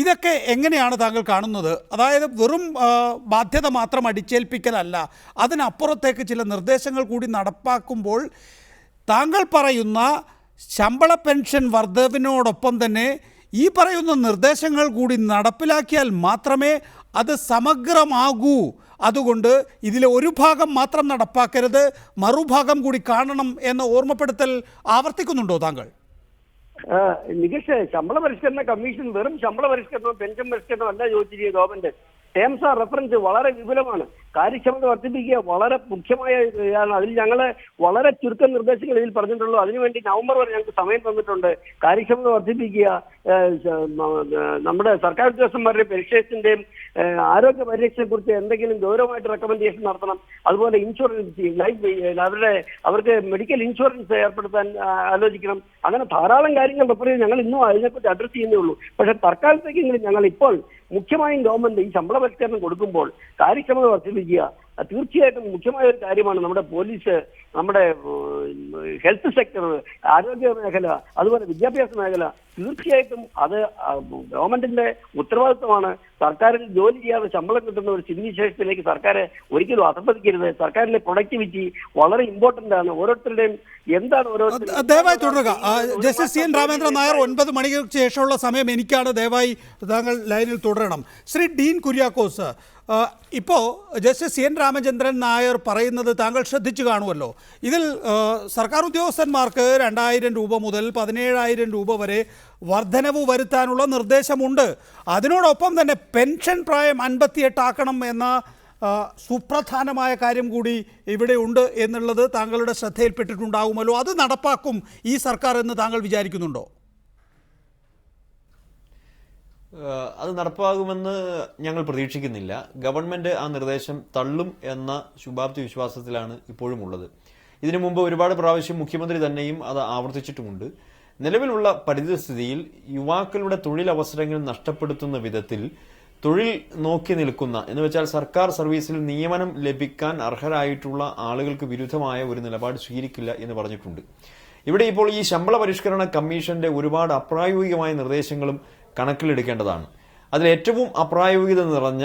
S1: ഇതൊക്കെ എങ്ങനെയാണ് താങ്കൾ കാണുന്നത്? അതായത് വെറും ബാധ്യത മാത്രം അടിച്ചേൽപ്പിക്കലല്ല, അതിനപ്പുറത്തേക്ക് ചില നിർദ്ദേശങ്ങൾ കൂടി നടപ്പാക്കുമ്പോൾ താങ്കൾ പറയുന്ന ശമ്പള പെൻഷൻ വർധവിനോടൊപ്പം തന്നെ ഈ പറയുന്ന നിർദ്ദേശങ്ങൾ കൂടി നടപ്പിലാക്കിയാൽ മാത്രമേ അത് സമഗ്രമാകൂ. അതുകൊണ്ട് ഇതിലെ ഒരു ഭാഗം മാത്രം നടപ്പാക്കരുത്, മറുഭാഗം കൂടി കാണണം എന്ന ഓർമ്മപ്പെടുത്തൽ ആവർത്തിക്കുന്നുണ്ടോ താങ്കൾ?
S10: നികേഷ്, ശമ്പള പരിഷ്കരണ കമ്മീഷൻ വെറും ശമ്പള പരിഷ്കരണം പെൻഷൻ പരിഷ്കരണം അല്ല ചോദിച്ചിരിക്കുക. ഗവൺമെന്റ് ടേംസ് ആർ റെഫറൻസ് വളരെ വിപുലമാണ്. കാര്യക്ഷമത വർദ്ധിപ്പിക്കുക വളരെ മുഖ്യമായ ഇതാണ്. അതിൽ ഞങ്ങള് വളരെ ചുരുക്കം നിർദ്ദേശങ്ങൾ ഇതിൽ പറഞ്ഞിട്ടുള്ളൂ. അതിനുവേണ്ടി നവംബർ വരെ ഞങ്ങൾക്ക് സമയം തന്നിട്ടുണ്ട്. കാര്യക്ഷമത വർദ്ധിപ്പിക്കുക, നമ്മുടെ സർക്കാർ ഉദ്യോഗസ്ഥന്മാരുടെ പെൻഷന്റെയും ആരോഗ്യ പരിരക്ഷയെ കുറിച്ച് എന്തെങ്കിലും ഗൗരവമായിട്ട് റെക്കമെൻഡേഷൻ നടത്തണം. അതുപോലെ ഇൻഷുറൻസ്, അവർക്ക് മെഡിക്കൽ ഇൻഷുറൻസ് ഏർപ്പെടുത്താൻ ആലോചിക്കണം. അങ്ങനെ ധാരാളം കാര്യങ്ങൾ റെഫർ ചെയ്ത് ഞങ്ങൾ ഇന്നും അതിനെക്കുറിച്ച് അഡ്രസ് ചെയ്യുന്നേ ഉള്ളൂ. പക്ഷെ തൽക്കാലത്തേക്കെങ്കിലും ഞങ്ങൾ ഇപ്പോൾ മുഖ്യമായും ഗവൺമെന്റ് ഈ ശമ്പള പരിഷ്കരണം കൊടുക്കുമ്പോൾ കാര്യക്ഷമത വർദ്ധിപ്പിക്കുക. തീർച്ചയായിട്ടും മുഖ്യമായ ഒരു കാര്യമാണ്. നമ്മുടെ പോലീസ്, നമ്മുടെ ഹെൽത്ത് സെക്ടർ, ആരോഗ്യ മേഖല, അതുപോലെ വിദ്യാഭ്യാസ മേഖല, തീർച്ചയായിട്ടും അത് ഗവൺമെന്റിന്റെ ഉത്തരവാദിത്വമാണ്. സർക്കാരിൽ ജോലി ചെയ്യാതെ ശമ്പളം കിട്ടുന്ന ഒരു സ്ഥിതിവിശേഷത്തിലേക്ക് സർക്കാർ ഒരിക്കലും അധപ്പതിക്കരുത്. സർക്കാരിലെ പ്രൊഡക്ടിവിറ്റി വളരെ ഇമ്പോർട്ടന്റ് ആണ്. ഓരോരുത്തരുടെയും എന്താണ്
S1: ദയവായി തുടരുക. ജസ്റ്റിസ് CN രാമേന്ദ്രൻ നായർ, 9 മണിക്ക് ശേഷമുള്ള സമയം എനിക്കാണ്. ദയവായി താങ്കൾ ലൈനിൽ തുടരണം. ശ്രീ ഡീൻ കുര്യാക്കോസ്, ഇപ്പോൾ ജസ്റ്റിസ് CN രാമചന്ദ്രൻ നായർ പറയുന്നത് താങ്കൾ ശ്രദ്ധിച്ചു കാണുമല്ലോ. ഇതിൽ സർക്കാർ ഉദ്യോഗസ്ഥന്മാർക്ക് 2000 രൂപ മുതൽ 17,000 രൂപ വരെ വർധനവ് വരുത്താനുള്ള നിർദ്ദേശമുണ്ട്. അതിനോടൊപ്പം തന്നെ പെൻഷൻ പ്രായം 58 ആക്കണം എന്ന സുപ്രധാനമായ കാര്യം കൂടി ഇവിടെ ഉണ്ട് എന്നുള്ളത് താങ്കളുടെ ശ്രദ്ധയിൽപ്പെട്ടിട്ടുണ്ടാകുമല്ലോ. അത് നടപ്പാക്കും ഈ സർക്കാർ എന്ന് താങ്കൾ വിചാരിക്കുന്നുണ്ടോ?
S11: അത് നടപ്പാകുമെന്ന് ഞങ്ങൾ പ്രതീക്ഷിക്കുന്നില്ല. ഗവൺമെന്റ് ആ നിർദ്ദേശം തള്ളും എന്ന ശുഭാപ്തി വിശ്വാസത്തിലാണ് ഇപ്പോഴും ഉള്ളത്. ഇതിനു മുമ്പ് ഒരുപാട് പ്രാവശ്യം മുഖ്യമന്ത്രി തന്നെയും അത് ആവർത്തിച്ചിട്ടുമുണ്ട്. നിലവിലുള്ള പരിസ്ഥിതിയിൽ യുവാക്കളുടെ തൊഴിലവസരങ്ങൾ നഷ്ടപ്പെടുത്തുന്ന വിധത്തിൽ തൊഴിൽ നോക്കി നിൽക്കുന്ന, എന്ന് വെച്ചാൽ സർക്കാർ സർവീസിൽ നിയമനം ലഭിക്കാൻ അർഹരായിട്ടുള്ള ആളുകൾക്ക് വിരുദ്ധമായ ഒരു നിലപാട് സ്വീകരിക്കില്ല എന്ന് പറഞ്ഞിട്ടുണ്ട്. ഇവിടെ ഇപ്പോൾ ഈ ശമ്പള പരിഷ്കരണ കമ്മീഷന്റെ ഒരുപാട് അപ്രായോഗികമായ നിർദ്ദേശങ്ങളും കണക്കിലെടുക്കേണ്ടതാണ്. അതിൽ ഏറ്റവും അപ്രായോഗികത നിറഞ്ഞ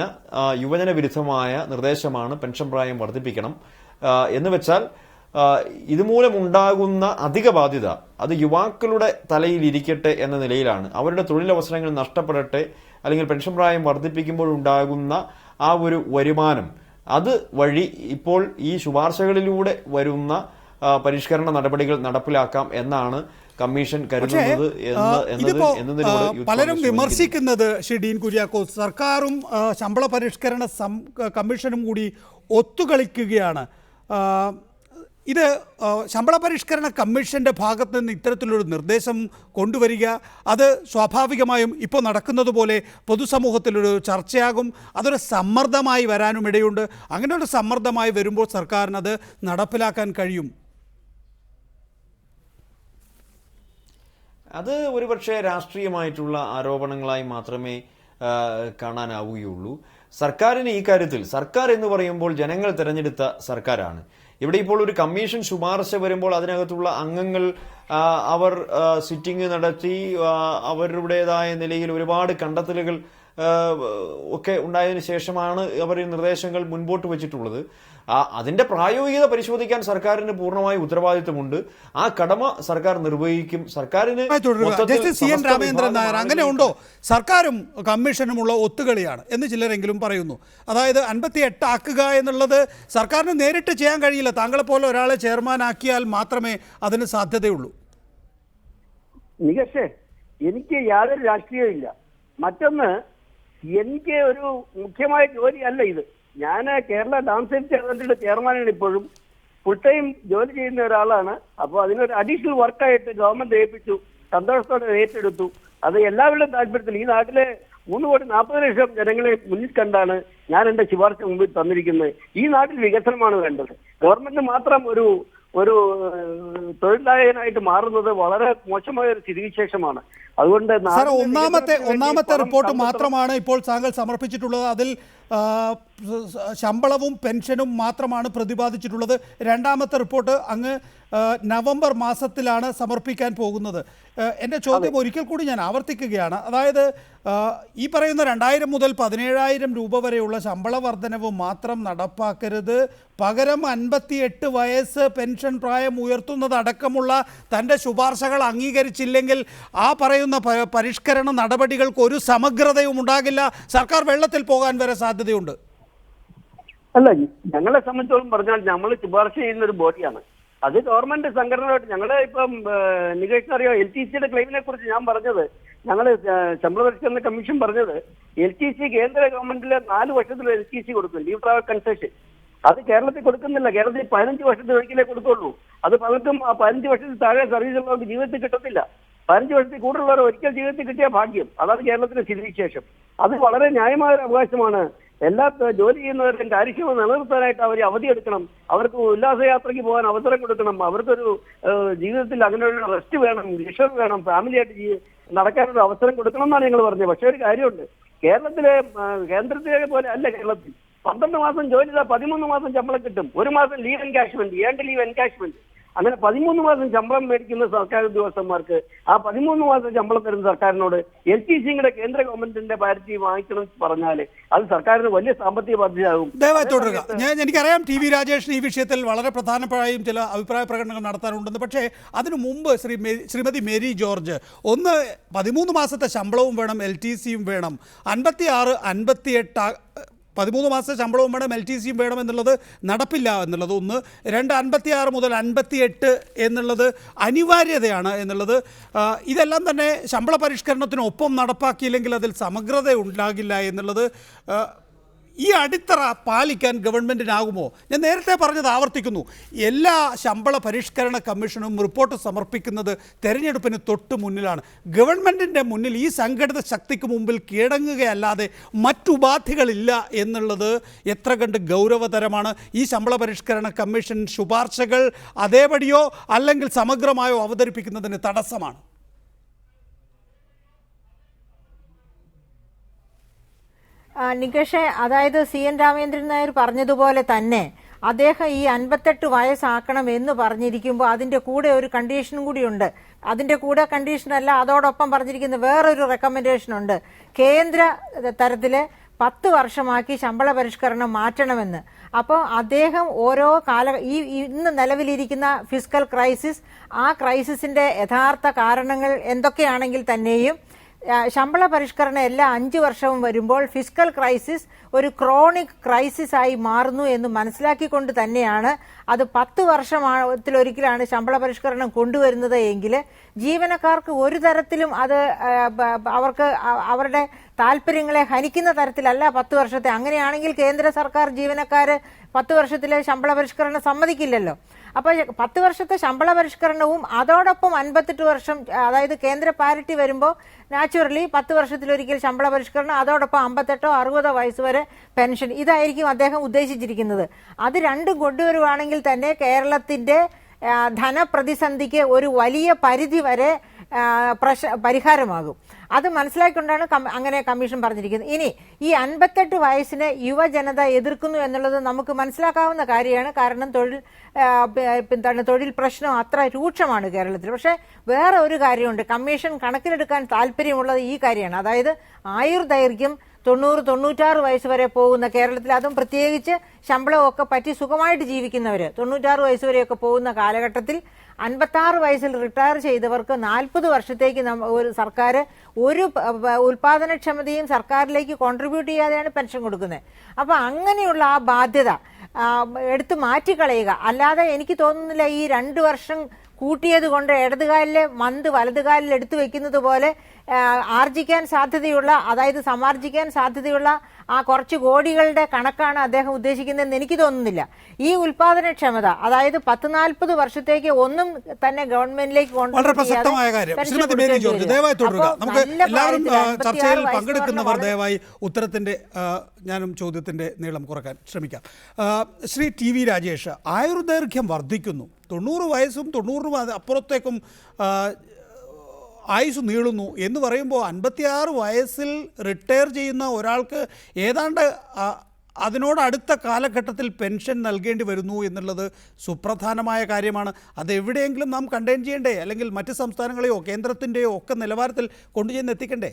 S11: യുവജന വിരുദ്ധമായ നിർദ്ദേശമാണ് പെൻഷൻ പ്രായം വർദ്ധിപ്പിക്കണം എന്ന് വെച്ചാൽ ഇതുമൂലം ഉണ്ടാകുന്ന അധിക ബാധ്യത അത് യുവാക്കളുടെ തലയിൽ ഇരിക്കട്ടെ എന്ന നിലയിലാണ്. അവരുടെ തൊഴിലവസരങ്ങൾ നഷ്ടപ്പെടട്ടെ, അല്ലെങ്കിൽ പെൻഷൻ പ്രായം വർദ്ധിപ്പിക്കുമ്പോൾ ഉണ്ടാകുന്ന ആ ഒരു വരുമാനം അത് വഴി ഇപ്പോൾ ഈ ശുപാർശകളിലൂടെ വരുന്ന പരിഷ്കരണ നടപടികൾ നടപ്പിലാക്കാം എന്നാണ് കമ്മീഷൻ കരുതുന്നത്.
S1: പലരും വിമർശിക്കുന്നത് ശ്രീ ഡീൻ കുര്യാക്കോസ്, സർക്കാരും ശമ്പള പരിഷ്കരണ കമ്മീഷനും കൂടി ഒത്തുകളിക്കുകയാണ്. ഇത് ശമ്പള പരിഷ്കരണ കമ്മീഷന്റെ ഭാഗത്ത് നിന്ന് ഇത്തരത്തിലൊരു നിർദ്ദേശം കൊണ്ടുവരിക, അത് സ്വാഭാവികമായും ഇപ്പോൾ നടക്കുന്നത് പോലെ പൊതുസമൂഹത്തിലൊരു ചർച്ചയാകും. അതൊരു സമ്മർദ്ദമായി വരാനും ഇടയുണ്ട്. അങ്ങനെ ഒരു സമ്മർദ്ദമായി വരുമ്പോൾ സർക്കാരിനത് നടപ്പിലാക്കാൻ കഴിയും.
S11: അത് ഒരുപക്ഷെ രാഷ്ട്രീയമായിട്ടുള്ള ആരോപണങ്ങളായി മാത്രമേ കാണാനാവുകയുള്ളൂ. സർക്കാരിന് ഈ കാര്യത്തിൽ, സർക്കാർ എന്ന് പറയുമ്പോൾ ജനങ്ങൾ തെരഞ്ഞെടുത്ത സർക്കാരാണ്. ഇവിടെ ഇപ്പോൾ ഒരു കമ്മീഷൻ ശുപാർശ വരുമ്പോൾ അതിനകത്തുള്ള അംഗങ്ങൾ അവർ സിറ്റിംഗ് നടത്തി അവരുടേതായ നിലയിൽ ഒരുപാട് കണ്ടെത്തലുകൾ ഒക്കെ ഉണ്ടായതിനു ശേഷമാണ് അവർ ഈ നിർദ്ദേശങ്ങൾ മുൻപോട്ട് വെച്ചിട്ടുള്ളത്. അതിന്റെ പ്രായോഗികത പരിശോധിക്കാൻ സർക്കാരിന് പൂർണ്ണമായ ഉത്തരവാദിത്വമുണ്ട്. ആ കടമ സർക്കാർ നിർവഹിക്കും. സർക്കാരിന്
S1: ജസ്റ്റിസ് CN രാമേന്ദ്രൻ നായർ, അങ്ങനെ ഉണ്ടോ? സർക്കാരും കമ്മീഷനുമുള്ള ഒത്തുകളിയാണ് എന്ന് ചിലരെങ്കിലും പറയുന്നു. അതായത് 58 ആക്കുക എന്നുള്ളത് സർക്കാരിന് നേരിട്ട് ചെയ്യാൻ കഴിയില്ല. താങ്കളെ പോലെ ഒരാളെ ചെയർമാനാക്കിയാൽ മാത്രമേ അതിന് സാധ്യതയുള്ളൂ.
S10: നികേഷേ, എനിക്ക് യാതൊരു രാഷ്ട്രീയവും ഇല്ല. മറ്റൊന്ന്, എനിക്ക് ഒരു മുഖ്യമായ ജോലിയല്ല ഇത്. ഞാൻ കേരള ഡാം സേഫ്റ്റി അതോറിറ്റിയുടെ ചെയർമാനാണ് ഇപ്പോഴും. ഫുൾ ടൈം ജോലി ചെയ്യുന്ന ഒരാളാണ്. അപ്പോൾ അതിനൊരു അഡീഷണൽ വർക്കായിട്ട് ഗവൺമെന്റ് ഏൽപ്പിച്ചു, സന്തോഷത്തോടെ ഏറ്റെടുത്തു. അത് എല്ലാവരുടെയും താല്പര്യത്തിൽ ഈ നാട്ടിലെ 3,40,00,000 ജനങ്ങളെ മുന്നിൽ കണ്ടാണ് ഞാൻ എന്റെ ശുപാർശ മുമ്പിൽ തന്നിരിക്കുന്നത്. ഈ നാട്ടിൽ വികസനമാണ് വേണ്ടത്. ഗവൺമെന്റ് മാത്രം ഒരു തൊഴിലാളിയായിട്ട് മാറുന്നത് വളരെ മോശമായ ഒരു സ്ഥിതിവിശേഷമാണ്. അതുകൊണ്ട്
S1: സാർ, ഒന്നാമത്തെ റിപ്പോർട്ട് മാത്രമാണ് ഇപ്പോൾ താങ്കൾ സമർപ്പിച്ചിട്ടുള്ളത്. അതിൽ ശമ്പളവും പെൻഷനും മാത്രമാണ് പ്രതിപാദിച്ചിട്ടുള്ളത്. രണ്ടാമത്തെ റിപ്പോർട്ട് അങ്ങ് നവംബർ മാസത്തിലാണ് സമർപ്പിക്കാൻ പോകുന്നത്. എൻ്റെ ചോദ്യം ഒരിക്കൽ കൂടി ഞാൻ ആവർത്തിക്കുകയാണ്. അതായത് ഈ പറയുന്ന 2000 മുതൽ 17,000 രൂപ വരെയുള്ള ശമ്പള വർധനവ് മാത്രം നടപ്പാക്കരുത്, പകരം 58 വയസ്സ് പെൻഷൻ പ്രായം ഉയർത്തുന്നതടക്കമുള്ള തൻ്റെ ശുപാർശകൾ അംഗീകരിച്ചില്ലെങ്കിൽ ആ പറയുന്ന പരിഷ്കരണ നടപടികൾക്ക് ഒരു സമഗ്രതയും ഉണ്ടാകില്ല, സർക്കാർ വെള്ളത്തിൽ പോകാൻ വരെ സാധ്യതയുണ്ട്.
S10: അല്ല, ഞങ്ങളെ സംബന്ധിച്ചോളം പറഞ്ഞാൽ നമ്മൾ ശുപാർശ ചെയ്യുന്ന ഒരു ബോഡിയാണ്. അത് ഗവൺമെന്റ് സംഘടനയായിട്ട് ഞങ്ങളെ ഇപ്പം നികേഷിനറിയോ LTCയുടെ ക്ലെയിമിനെ കുറിച്ച് ഞാൻ പറഞ്ഞത്, ഞങ്ങള് ശമ്പള പരിഷ്കരണ കമ്മീഷൻ പറഞ്ഞത് LTC കേന്ദ്ര ഗവൺമെന്റിലെ 4 വർഷത്തിൽ LTC കൊടുക്കും, ലീവ് ട്രാവൽ കൺസെഷൻ. അത് കേരളത്തിൽ കൊടുക്കുന്നില്ല. കേരളത്തിൽ 15 വർഷത്തിൽ ഒരിക്കലേ കൊടുക്കുള്ളൂ. അത് പലർക്കും ആ 15 വർഷത്തിൽ താഴെ സർവീസ് ഉള്ളവർക്ക് ജീവിതത്തിൽ കിട്ടത്തില്ല. 15 വർഷത്തിൽ കൂടുതലുള്ളവർ ഒരിക്കൽ ജീവിതത്തിൽ കിട്ടിയ ഭാഗ്യം. അതാണ് കേരളത്തിന്റെ സ്ഥിതിവിശേഷം. അത് വളരെ ന്യായമായ ഒരു അവകാശമാണ്. എല്ലാ ജോലി ചെയ്യുന്നവരുടെയും കാര്യക്ഷമത നിലനിർത്താനായിട്ട് അവർ അവധിയെടുക്കണം, അവർക്ക് ഉല്ലാസയാത്രയ്ക്ക് പോകാൻ അവസരം കൊടുക്കണം, അവർക്കൊരു ജീവിതത്തിൽ അങ്ങനെയുള്ള റെസ്റ്റ് വേണം, ലിഷർ വേണം, ഫാമിലിയായിട്ട് നടക്കാനൊരു അവസരം കൊടുക്കണം എന്നാണ് ഞങ്ങൾ പറഞ്ഞത്. പക്ഷേ ഒരു കാര്യമുണ്ട്, കേന്ദ്രത്തിലെ പോലെ അല്ല കേരളത്തിൽ. 12 മാസം ജോലി ചെയ്താൽ 13 മാസം ശമ്പളം കിട്ടും, 1 മാസം leave encashment, and leave encashment. അങ്ങനെ 13 മാസം ശമ്പളം മേടിക്കുന്ന സർക്കാർ ഉദ്യോഗസ്ഥന്മാർക്ക് ആ 13 മാസം ശമ്പളം തരുന്ന സർക്കാരിനോട് LTCയുടെ കേന്ദ്ര ഗവൺമെന്റിന്റെ പാരിറ്റി വാങ്ങിക്കണം പറഞ്ഞാൽ അത് സർക്കാരിന് വലിയ സാമ്പത്തിക ബാധ്യതയാകും.
S1: ദയവായി തുടരുക. എനിക്കറിയാം TV രാജേഷിന് ഈ വിഷയത്തിൽ വളരെ പ്രധാനമായും ചില അഭിപ്രായ പ്രകടനങ്ങൾ നടത്താനുണ്ടെന്ന്. പക്ഷേ അതിനു മുമ്പ് ശ്രീമതി മേരി ജോർജ്, 13 മാസത്തെ ശമ്പളവും വേണം, LTCയും വേണം, 56, 58 13 മാസത്തെ ശമ്പളവും വേണം, LTCയും വേണം എന്നുള്ളത് നടപ്പില്ല എന്നുള്ളത് ഒന്ന്. 56 മുതൽ 58 എന്നുള്ളത് അനിവാര്യതയാണ് എന്നുള്ളത്. ഇതെല്ലാം തന്നെ ശമ്പള പരിഷ്കരണത്തിനൊപ്പം നടപ്പാക്കിയില്ലെങ്കിൽ അതിൽ സമഗ്രത ഉണ്ടാകില്ല എന്നുള്ളത്. ഈ അടിത്തറ പാലിക്കാൻ ഗവൺമെൻറ്റിനാകുമോ? ഞാൻ നേരത്തെ പറഞ്ഞത് ആവർത്തിക്കുന്നു, എല്ലാ ശമ്പള പരിഷ്കരണ കമ്മീഷനും റിപ്പോർട്ട് സമർപ്പിക്കുന്നത് തെരഞ്ഞെടുപ്പിന് തൊട്ട് മുന്നിലാണ്. ഗവൺമെൻറ്റിൻ്റെ മുന്നിൽ ഈ സംഘടിത ശക്തിക്ക് മുമ്പിൽ കീഴടങ്ങുകയല്ലാതെ മറ്റുപാധികളില്ല എന്നുള്ളത് എത്ര കണ്ട് ഗൗരവതരമാണ്. ഈ ശമ്പള പരിഷ്കരണ കമ്മീഷൻ ശുപാർശകൾ അതേപടിയോ അല്ലെങ്കിൽ സമഗ്രമായോ അവതരിപ്പിക്കുന്നതിന് തടസ്സമാണ്.
S7: നികേഷേ, അതായത് CN രാമേന്ദ്രൻ നായർ പറഞ്ഞതുപോലെ തന്നെ അദ്ദേഹം ഈ 58 വയസ്സാക്കണം എന്ന് പറഞ്ഞിരിക്കുമ്പോൾ അതിന്റെ കൂടെ ഒരു കണ്ടീഷനും കൂടിയുണ്ട്. അതിന്റെ കൂടെ കണ്ടീഷനല്ല, അതോടൊപ്പം പറഞ്ഞിരിക്കുന്ന വേറൊരു റെക്കമെൻഡേഷൻ ഉണ്ട്. കേന്ദ്ര തലത്തില് 10 വർഷമാക്കി ശമ്പള പരിഷ്കരണം മാറ്റണമെന്ന്. അപ്പോൾ അദ്ദേഹം ഓരോ ഇന്ന് നിലവിലിരിക്കുന്ന ഫിസ്ക്കൽ ക്രൈസിസ്, ആ ക്രൈസിസിന്റെ യഥാർത്ഥ കാരണങ്ങൾ എന്തൊക്കെയാണെങ്കിൽ തന്നെയും ശമ്പള പരിഷ്കരണം എല്ലാ 5 വർഷവും വരുമ്പോൾ ഫിസ്ക്കൽ ക്രൈസിസ് ഒരു ക്രോണിക് ക്രൈസിസ് ആയി മാറുന്നു എന്ന് മനസ്സിലാക്കിക്കൊണ്ട് തന്നെയാണ് അത് 10 വർഷത്തിലൊരിക്കലാണ് ശമ്പള പരിഷ്കരണം കൊണ്ടുവരുന്നത് എങ്കിൽ ജീവനക്കാർക്ക് ഒരു തരത്തിലും അത് അവർക്ക് അവരുടെ താല്പര്യങ്ങളെ ഹനിക്കുന്ന തരത്തിലല്ല 10 വർഷത്തെ. അങ്ങനെയാണെങ്കിൽ കേന്ദ്ര സർക്കാർ ജീവനക്കാർ 10 വർഷത്തിലെ ശമ്പള പരിഷ്കരണം സമ്മതിക്കില്ലല്ലോ. അപ്പോൾ 10 വർഷത്തെ ശമ്പള പരിഷ്കരണവും അതോടൊപ്പം 58 വർഷം, അതായത് കേന്ദ്ര പാരിറ്റി വരുമ്പോൾ നാച്ചുറലി 10 വർഷത്തിലൊരിക്കൽ ശമ്പള പരിഷ്കരണം, അതോടൊപ്പം 58 60 വയസ്സ് വരെ പെൻഷൻ, ഇതായിരിക്കും അദ്ദേഹം ഉദ്ദേശിച്ചിരിക്കുന്നത്. അത് രണ്ടും കൊണ്ടുവരുവാണെങ്കിൽ തന്നെ കേരളത്തിന്റെ ധനപ്രതിസന്ധിക്ക് ഒരു വലിയ പരിധി വരെ പരിഹാരമാകും. അത് മനസ്സിലാക്കിക്കൊണ്ടാണ് അങ്ങനെ കമ്മീഷൻ പറഞ്ഞിരിക്കുന്നത്. ഇനി ഈ 58 വയസ്സിനെ യുവജനത എതിർക്കുന്നു എന്നുള്ളത് നമുക്ക് മനസ്സിലാക്കാവുന്ന കാര്യമാണ്. കാരണം തൊഴിൽ പ്രശ്നം അത്ര രൂക്ഷമാണ് കേരളത്തിൽ. പക്ഷേ വേറെ ഒരു കാര്യമുണ്ട്, കമ്മീഷൻ കണക്കിലെടുക്കാൻ താല്പര്യമുള്ളത് ഈ കാര്യമാണ്. അതായത് ആയുർദൈർഘ്യം 90-96 വയസ്സ് വരെ പോകുന്ന കേരളത്തിൽ, അതും പ്രത്യേകിച്ച് ശമ്പളമൊക്കെ പറ്റി സുഖമായിട്ട് ജീവിക്കുന്നവർ 96 വയസ്സ് വരെയൊക്കെ പോകുന്ന കാലഘട്ടത്തിൽ 56 വയസ്സിൽ റിട്ടയർ ചെയ്തവർക്ക് 40 വർഷത്തേക്ക് ഒരു സർക്കാർ ഒരു ഉൽപാദനക്ഷമതയും സർക്കാരിലേക്ക് കോൺട്രിബ്യൂട്ട് ചെയ്യാതെയാണ് പെൻഷൻ കൊടുക്കുന്നത്. അപ്പോൾ അങ്ങനെയുള്ള ആ ബാധ്യത എടുത്തു മാറ്റിക്കളയുക. അല്ലാതെ എനിക്ക് തോന്നുന്നില്ല ഈ 2 വർഷം കൂട്ടിയത് കൊണ്ട് ഇടതുകാലിലെ മന്ത് വലതുകാലിൽ എടുത്തു വെക്കുന്നത് പോലെ ആർജിക്കാൻ സാധ്യതയുള്ള, അതായത് സമാർജിക്കാൻ സാധ്യതയുള്ള ആ കുറച്ച് കോടികളുടെ കണക്കാണ് അദ്ദേഹം ഉദ്ദേശിക്കുന്നതെന്ന് എനിക്ക് തോന്നുന്നില്ല. ഈ ഉൽപാദനക്ഷമത, അതായത് 10-40 വർഷത്തേക്ക് ഒന്നും തന്നെ ഗവൺമെന്റിലേക്ക്
S1: വളരെ പ്രസക്തമായ കാര്യം. ശ്രീമതി മേരി ജോർജ്, ദയവായി തുടരുക. നമുക്ക് എല്ലാവരും ചർച്ചയിൽ പങ്കെടുക്കുന്നവർ ദയവായി ഉത്തരത്തിന്റെ ഞാനും ചോദ്യത്തിന്റെ നീളം കുറക്കാൻ ശ്രമിക്കാം. ശ്രീ ടി വി രാജേഷ്, ആയുർദൈർഘ്യം വർദ്ധിക്കുന്നു, 90 വയസ്സും 90 അപ്പുറത്തേക്കും ആയുസ് നീളുന്നു എന്ന് പറയുമ്പോൾ 56 വയസ്സിൽ റിട്ടയർ ചെയ്യുന്ന ഒരാൾക്ക് ഏതാണ്ട് അതിനോടടുത്ത കാലഘട്ടത്തിൽ പെൻഷൻ നൽകേണ്ടി വരുന്നു എന്നുള്ളത് സുപ്രധാനമായ കാര്യമാണ്. അത് എവിടെയെങ്കിലും നാം കണ്ടെയ്ൻ ചെയ്യണ്ടേ? അല്ലെങ്കിൽ മറ്റ് സംസ്ഥാനങ്ങളെയോ കേന്ദ്രത്തിൻ്റെയോ ഒക്കെ നിലവാരത്തിൽ കൊണ്ടുചെന്ന് എത്തിക്കണ്ടേ?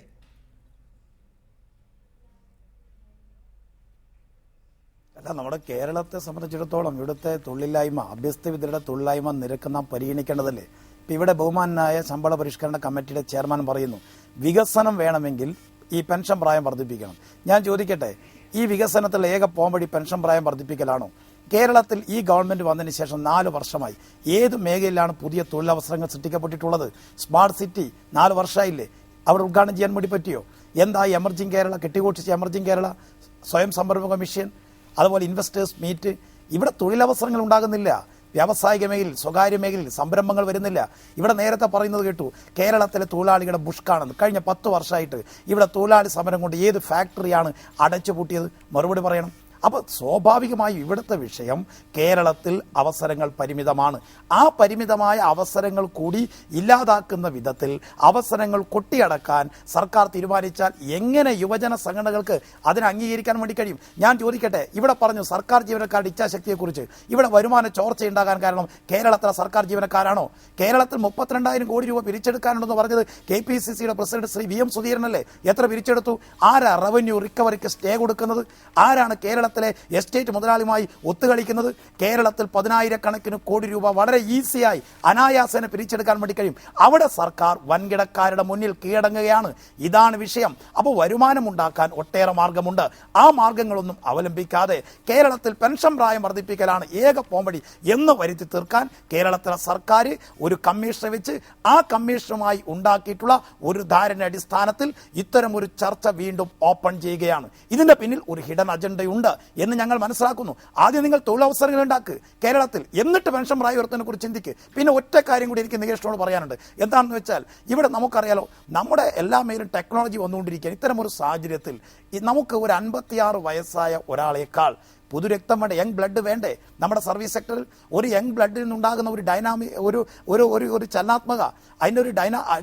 S12: അല്ല, നമ്മുടെ കേരളത്തെ സംബന്ധിച്ചിടത്തോളം ഇവിടുത്തെ തൊഴിലില്ലായ്മ, അഭ്യസ്തവിദ്യരുടെ തൊഴിലില്ലായ്മ നിരക്ക് നാം പരിഗണിക്കേണ്ടതല്ലേ? ഇപ്പം ഇവിടെ ബഹുമാനായ ശമ്പള പരിഷ്കരണ കമ്മിറ്റിയുടെ ചെയർമാൻ പറയുന്നു വികസനം വേണമെങ്കിൽ ഈ പെൻഷൻ പ്രായം വർദ്ധിപ്പിക്കണം. ഞാൻ ചോദിക്കട്ടെ, ഈ വികസനത്തിൽ ഏക പോംവഴി പെൻഷൻ പ്രായം വർദ്ധിപ്പിക്കലാണോ? കേരളത്തിൽ ഈ ഗവൺമെന്റ് വന്നതിന് ശേഷം 4 വർഷമായി ഏത് മേഖലയിലാണ് പുതിയ തൊഴിലവസരങ്ങൾ സൃഷ്ടിക്കപ്പെട്ടിട്ടുള്ളത്? Smart city 4 വർഷമായില്ലേ? അവിടെ ഉദ്ഘാടനം ചെയ്യാൻ വേണ്ടി പറ്റിയോ? എന്താ എമർജിംഗ് കേരള, കെട്ടിഘോഷിച്ച എമർജിംഗ് കേരള, സ്വയം സംരംഭക മിഷൻ, അതുപോലെ ഇൻവെസ്റ്റേഴ്സ് മീറ്റ്? ഇവിടെ തൊഴിലവസരങ്ങൾ ഉണ്ടാകുന്നില്ല. വ്യാവസായിക മേഖലയിൽ, സ്വകാര്യ മേഖലയിൽ സംരംഭങ്ങൾ വരുന്നില്ല. ഇവിടെ നേരത്തെ പറയുന്നത് കേട്ടു, കേരളത്തിലെ തൊഴിലാളികളുടെ ബുഷ്കാണെന്ന്. കഴിഞ്ഞ 10 വർഷമായിട്ട് ഇവിടെ തൊഴിലാളി സമരം കൊണ്ട് ഏത് ഫാക്ടറിയാണ് അടച്ചുപൂട്ടിയത്? മറുപടി പറയണം. അപ്പോൾ സ്വാഭാവികമായും ഇവിടുത്തെ വിഷയം കേരളത്തിൽ അവസരങ്ങൾ പരിമിതമാണ്. ആ പരിമിതമായ അവസരങ്ങൾ കൂടി ഇല്ലാതാക്കുന്ന വിധത്തിൽ അവസരങ്ങൾ കൊട്ടിയടക്കാൻ സർക്കാർ തീരുമാനിച്ചാൽ എങ്ങനെ യുവജന സംഘടനകൾക്ക് അതിനെ അംഗീകരിക്കാൻ വേണ്ടി കഴിയും? ഞാൻ ചോദിക്കട്ടെ, ഇവിടെ പറഞ്ഞു സർക്കാർ ജീവനക്കാരുടെ ഇച്ഛാശക്തിയെക്കുറിച്ച്. ഇവിടെ വരുമാന ചോർച്ചയുണ്ടാകാൻ കാരണം കേരളത്തിലെ സർക്കാർ ജീവനക്കാരാണോ? കേരളത്തിൽ 32,000 കോടി രൂപ പിരിച്ചെടുക്കാനുണ്ടെന്ന് പറഞ്ഞത് KPCCയുടെ പ്രസിഡന്റ് ശ്രീ VM സുധീരനല്ലേ? എത്ര പിരിച്ചെടുത്തു? ആരാ റവന്യൂ റിക്കവറിക്ക് സ്റ്റേ കൊടുക്കുന്നത്? ആരാണ് കേരളത്തിലെ എസ്റ്റേറ്റ് മുതലാളിയുമായി ഒത്തുകളിക്കുന്നത്? കേരളത്തിൽ 10,000 കോടി രൂപ വളരെ ഈസിയായി അനായാസേന പിരിച്ചെടുക്കാൻ വേണ്ടി കഴിയും. അവിടെ സർക്കാർ വൻകിടക്കാരുടെ മുന്നിൽ കീഴടങ്ങുകയാണ്. ഇതാണ് വിഷയം. അപ്പോൾ വരുമാനമുണ്ടാക്കാൻ ഒട്ടേറെ മാർഗമുണ്ട്. ആ മാർഗങ്ങളൊന്നും അവലംബിക്കാതെ കേരളത്തിൽ പെൻഷൻ പ്രായം വർദ്ധിപ്പിക്കലാണ് ഏക പോംവഴി എന്ന് വരുത്തി തീർക്കാൻ കേരളത്തിലെ സർക്കാർ ഒരു കമ്മീഷനെ വെച്ച് ആ കമ്മീഷനുമായി ഉണ്ടാക്കിയിട്ടുള്ള ഒരു ധാരണ അടിസ്ഥാനത്തിൽ ഇത്തരം ഒരു ചർച്ച വീണ്ടും ഓപ്പൺ ചെയ്യുകയാണ്. ഇതിന്റെ പിന്നിൽ ഒരു ഹിഡൻ അജണ്ടയുണ്ട് എന്ന് ഞങ്ങൾ മനസ്സിലാക്കുന്നു. ആദ്യം നിങ്ങൾ തൊഴിലവസരങ്ങൾ ഉണ്ടാക്കുക കേരളത്തിൽ, എന്നിട്ട് പെൻഷൻ പ്രായ ഉയർത്തലിനെ കുറിച്ച് ചിന്തിക്കുക. പിന്നെ ഒറ്റ കാര്യം കൂടി എനിക്ക് നികേഷിനോട് പറയാനുണ്ട്. എന്താണെന്ന് വെച്ചാൽ ഇവിടെ നമുക്കറിയാലോ, നമ്മുടെ എല്ലാ മേലും ടെക്നോളജി വന്നുകൊണ്ടിരിക്കുകയാണ്. ഇത്തരം ഒരു സാഹചര്യത്തിൽ നമുക്ക് ഒരു 56 വയസ്സായ ഒരാളേക്കാൾ പുതുരക്തം വേണ്ട, യങ് ബ്ലഡ് വേണ്ടേ? നമ്മുടെ സർവീസ് സെക്ടറിൽ ഒരു യങ് ബ്ലഡിൽ നിന്നുണ്ടാകുന്ന ഒരു ചലനാത്മക, അതിൻ്റെ ഒരു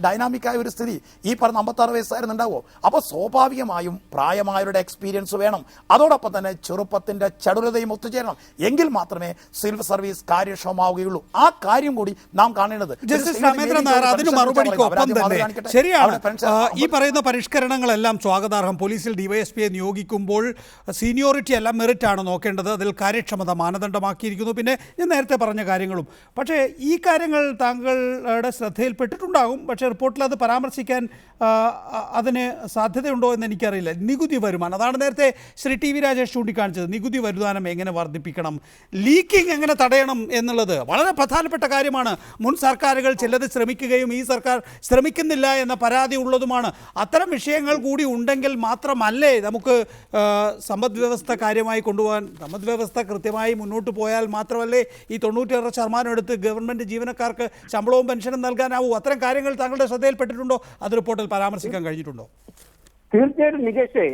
S12: ഡൈനാമിക്കായ ഒരു സ്ഥിതി ഈ പറഞ്ഞ 56 വയസ്സായിരുന്നുണ്ടാവോ? അപ്പോൾ സ്വാഭാവികമായും പ്രായമായവരുടെ എക്സ്പീരിയൻസ് വേണം. അതോടൊപ്പം തന്നെ ചെറുപ്പത്തിന്റെ ചടുലതയും ഒത്തുചേരണം. എങ്കിൽ മാത്രമേ സിവിൽ സർവീസ് കാര്യക്ഷമമാവുകയുള്ളൂ. ആ കാര്യം കൂടി നാം കാണേണ്ടത്.
S1: അതിന് മറുപടിക്കൊപ്പം തന്നെ ശരിയാണ്, ഈ പറയുന്ന പരിഷ്കരണങ്ങളെല്ലാം സ്വാഗതാർഹം. പോലീസിൽ ഡിവൈഎസ്പിയെ നിയോഗിക്കുമ്പോൾ സീനിയോറിറ്റി അല്ല, മെറിറ്റ് ആണ് നോക്കേണ്ടത്. അതിൽ കാര്യക്ഷമത മാനദണ്ഡമാക്കിയിരിക്കുന്നു. പിന്നെ ഞാൻ നേരത്തെ പറഞ്ഞ കാര്യങ്ങളും. പക്ഷേ ഈ കാര്യങ്ങൾ താങ്കളുടെ ശ്രദ്ധയിൽപ്പെട്ടിട്ടുണ്ടാകും. പക്ഷേ റിപ്പോർട്ടിൽ അത് പരാമർശിക്കാൻ അതിന് സാധ്യതയുണ്ടോ എന്ന് എനിക്കറിയില്ല. നികുതി വരുമാനം, അതാണ് നേരത്തെ ശ്രീ ടി വി രാജേഷ് ചൂണ്ടിക്കാണിച്ചത്. നികുതി വരുമാനം എങ്ങനെ വർദ്ധിപ്പിക്കണം, ലീക്കിംഗ് എങ്ങനെ തടയണം എന്നുള്ളത് വളരെ പ്രധാനപ്പെട്ട കാര്യമാണ്. മുൻ സർക്കാരുകൾ ചിലത് ശ്രമിക്കുകയും ഈ സർക്കാർ ശ്രമിക്കുന്നില്ല എന്ന പരാതി ഉള്ളതുമാണ്. അത്തരം വിഷയങ്ങൾ കൂടി ഉണ്ടെങ്കിൽ മാത്രമല്ലേ നമുക്ക് സമ്പദ് വ്യവസ്ഥ കാര്യമായി കൊണ്ടുപോകാൻ, സമ്പദ് വ്യവസ്ഥ കൃത്യമായി മുന്നോട്ട് പോയാൽ മാത്രമല്ലേ ഈ 96% എടുത്ത് ഗവൺമെൻറ് ജീവനക്കാർക്ക് ശമ്പളവും പെൻഷനും നൽകാനാവൂ. അത്തരം കാര്യങ്ങൾ താങ്കളുടെ ശ്രദ്ധയിൽപ്പെട്ടിട്ടുണ്ടോ? അത് റിപ്പോർട്ടിൽ പരാമർശിക്കാൻ കഴിഞ്ഞിട്ടുണ്ടോ?
S10: തീർച്ചയായിട്ടും നികേഷേ,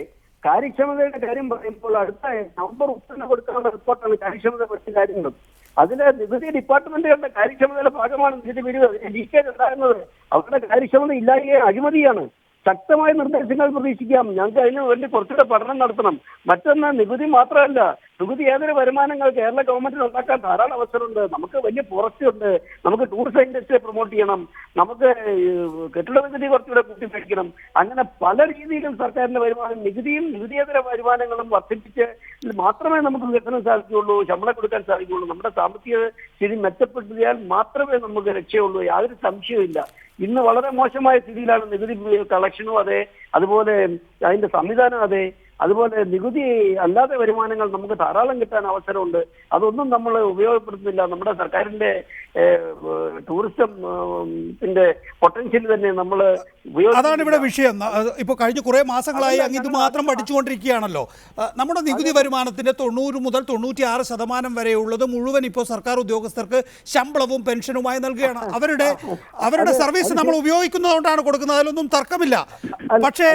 S10: കാര്യക്ഷമതയുടെ കാര്യം പറയുമ്പോൾ അടുത്ത നവംബർ 30 കൊടുക്കാനുള്ള റിപ്പോർട്ടാണ് കാര്യക്ഷമത പറ്റിയ കാര്യങ്ങളും. അതിലെ നികുതി ഡിപ്പാർട്ട്മെന്റുകളുടെ കാര്യക്ഷമതയുടെ ഭാഗമാണ് നികുതി പിരിവ് ലീക്കേജ് ഉണ്ടാകുന്നത്. അവരുടെ കാര്യക്ഷമത ഇല്ലായ്മ അഴിമതിയാണ്. ശക്തമായ നിർദ്ദേശങ്ങൾ പ്രതീക്ഷിക്കാം. ഞങ്ങൾക്ക് അതിന് വേണ്ടി കുറച്ചുകൂടെ പഠനം നടത്തണം. മറ്റൊന്ന്, നികുതി മാത്രമല്ല, നികുതി ഏതൊരു വരുമാനങ്ങൾ കേരള ഗവൺമെന്റിന് ഉണ്ടാക്കാൻ ധാരാളം അവസരമുണ്ട്. നമുക്ക് വലിയ ഫോറസ്റ്റ് ഉണ്ട്, നമുക്ക് ടൂറിസം ഇൻഡസ്ട്രിയെ പ്രൊമോട്ട് ചെയ്യണം, നമുക്ക് കെട്ടിട നികുതി കുറച്ചുകൂടെ കൂട്ടിപ്പിടിക്കണം. അങ്ങനെ പല രീതിയിലും സർക്കാരിന്റെ വരുമാനം, നികുതിയും നികുതിയേതര വരുമാനങ്ങളും വർദ്ധിപ്പിച്ച് മാത്രമേ നമുക്ക് വികസനം സാധിക്കുകയുള്ളൂ, ശമ്പളം കൊടുക്കാൻ സാധിക്കുകയുള്ളൂ. നമ്മുടെ സാമ്പത്തിക സ്ഥിതി മെച്ചപ്പെടുത്തിയാൽ മാത്രമേ നമുക്ക് രക്ഷയുള്ളൂ. യാതൊരു സംശയവുമില്ല. ഇന്ന് വളരെ മോശമായ സ്ഥിതിയിലാണ് നികുതി കളക്ഷനും അതെ, അതുപോലെ അതിന്റെ സംവിധാനം അതെ, അതുപോലെ നികുതി അല്ലാതെ വരുമാനങ്ങൾ നമുക്ക് ധാരാളം കിട്ടാൻ അവസരമുണ്ട്. അതൊന്നും നമ്മൾ ഉപയോഗപ്പെടുത്തുന്നില്ല. നമ്മുടെ സർക്കാരിന്റെ ടൂറിസത്തിന്റെ പൊട്ടൻഷ്യൽ തന്നെ നമ്മൾ
S1: അതാണ് ഇവിടെ വിഷയം. ഇപ്പോൾ കഴിഞ്ഞ കുറേ മാസങ്ങളായി അങ്ങ് ഇത് മാത്രം പഠിച്ചുകൊണ്ടിരിക്കുകയാണല്ലോ. നമ്മുടെ നികുതി വരുമാനത്തിന്റെ 90 മുതൽ 96% വരെയുള്ളത് മുഴുവൻ ഇപ്പോൾ സർക്കാർ ഉദ്യോഗസ്ഥർക്ക് ശമ്പളവും പെൻഷനുമായി നൽകുകയാണ്. അവരുടെ സർവീസ് നമ്മൾ ഉപയോഗിക്കുന്നതുകൊണ്ടാണ് കൊടുക്കുന്നത്, അതിലൊന്നും തർക്കമില്ല. പക്ഷേ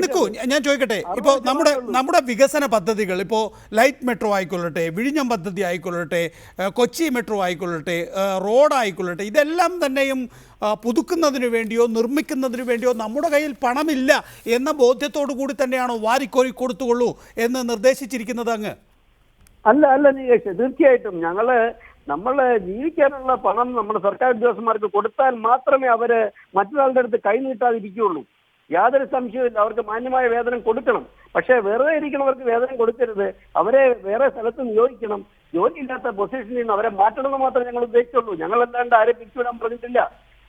S1: നിൽക്കൂ, ഞാൻ ചോദിക്കട്ടെ, ഇപ്പോൾ നമ്മുടെ വികസന പദ്ധതികൾ, ഇപ്പോൾ ലൈറ്റ് മെട്രോ ആയിക്കൊള്ളട്ടെ, വിഴിഞ്ഞം പദ്ധതി ആയിക്കൊള്ളട്ടെ, കൊച്ചി മെട്രോ ആയിക്കൊള്ളട്ടെ, റോഡ് ആയിക്കൊള്ളട്ടെ, ഇതെല്ലാം തന്നെയും പുതുക്കുന്നതിന് വേണ്ടിയോ നിർമ്മിക്കുന്നതിന് വേണ്ടിയോ നമ്മുടെ കയ്യിൽ പണമില്ല എന്ന ബോധ്യത്തോടു കൂടി തന്നെയാണോ വാരിക്കോരി കൊടുത്തുകൊള്ളൂ എന്ന് നിർദ്ദേശിച്ചിരിക്കുന്നത് അങ്ങ്?
S10: അല്ല നികേഷ്, തീർച്ചയായിട്ടും നമ്മൾ ജീവിക്കാനുള്ള പണം നമ്മുടെ സർക്കാർ ഉദ്യോഗസ്ഥന്മാർക്ക് കൊടുത്താൽ മാത്രമേ അവര് മറ്റൊരാളുടെ അടുത്ത് കൈനീട്ടാതിരിക്കുകയുള്ളൂ. യാതൊരു സംശയമില്ല, അവർക്ക് മാന്യമായ വേതനം കൊടുക്കണം. പക്ഷേ വെറുതെ ഇരിക്കുന്നവർക്ക് വേതനം കൊടുക്കരുത്, അവരെ വേറെ സ്ഥലത്ത് നിയോഗിക്കണം. ജോലിയില്ലാത്ത പൊസിഷനിൽ നിന്ന് അവരെ മാറ്റണമെന്ന് മാത്രമേ ഞങ്ങൾ ഉദ്ദേശിച്ചുള്ളൂ. ഞങ്ങളല്ലാണ്ട് ആരെ പിരിച്ചുവിടാൻ പറഞ്ഞിട്ടില്ല.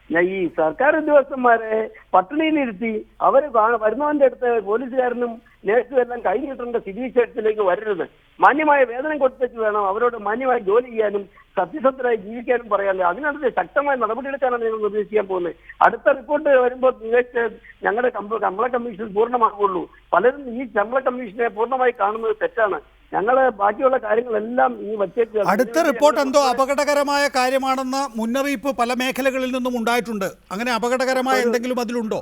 S10: ഈ സർക്കാർ ഉദ്യോഗസ്ഥന്മാരെ പട്ടിണിയിലിരുത്തി അവര് വരുന്നവന്റെ അടുത്ത് പോലീസുകാരനും നേഴ്സും എല്ലാം കൈനീട്ടേണ്ട സ്ഥിതിവിശേഷത്തിലേക്ക് വരരുത്. മാന്യമായ വേതനം കൊടുത്തേക്ക് വേണം അവരോട് മാന്യമായി ജോലി ചെയ്യാനും സത്യസന്ധരായി ജീവിക്കാനും പറയാമല്ലോ. അതിനടുത്ത് ശക്തമായ നടപടിയെടുക്കാനാണ് ഞങ്ങൾ നിർദ്ദേശിക്കാൻ പോകുന്നത്. അടുത്ത റിപ്പോർട്ട് വരുമ്പോൾ നിങ്ങൾക്ക് ഞങ്ങളുടെ ശമ്പള കമ്മീഷൻ പൂർണ്ണമാകുള്ളൂ. പലരും ഈ ശമ്പള കമ്മീഷനെ പൂർണ്ണമായി കാണുന്നത് തെറ്റാണ്. ഞങ്ങള് ബാക്കിയുള്ള കാര്യങ്ങളെല്ലാം ഈ വച്ചേക്ക്.
S1: അടുത്ത റിപ്പോർട്ട് എന്തോ അപകടകരമായ കാര്യമാണെന്ന മുന്നറിയിപ്പ് പല മേഖലകളിൽ നിന്നും ഉണ്ടായിട്ടുണ്ട്. അങ്ങനെ അപകടകരമായ എന്തെങ്കിലും അതിലുണ്ടോ?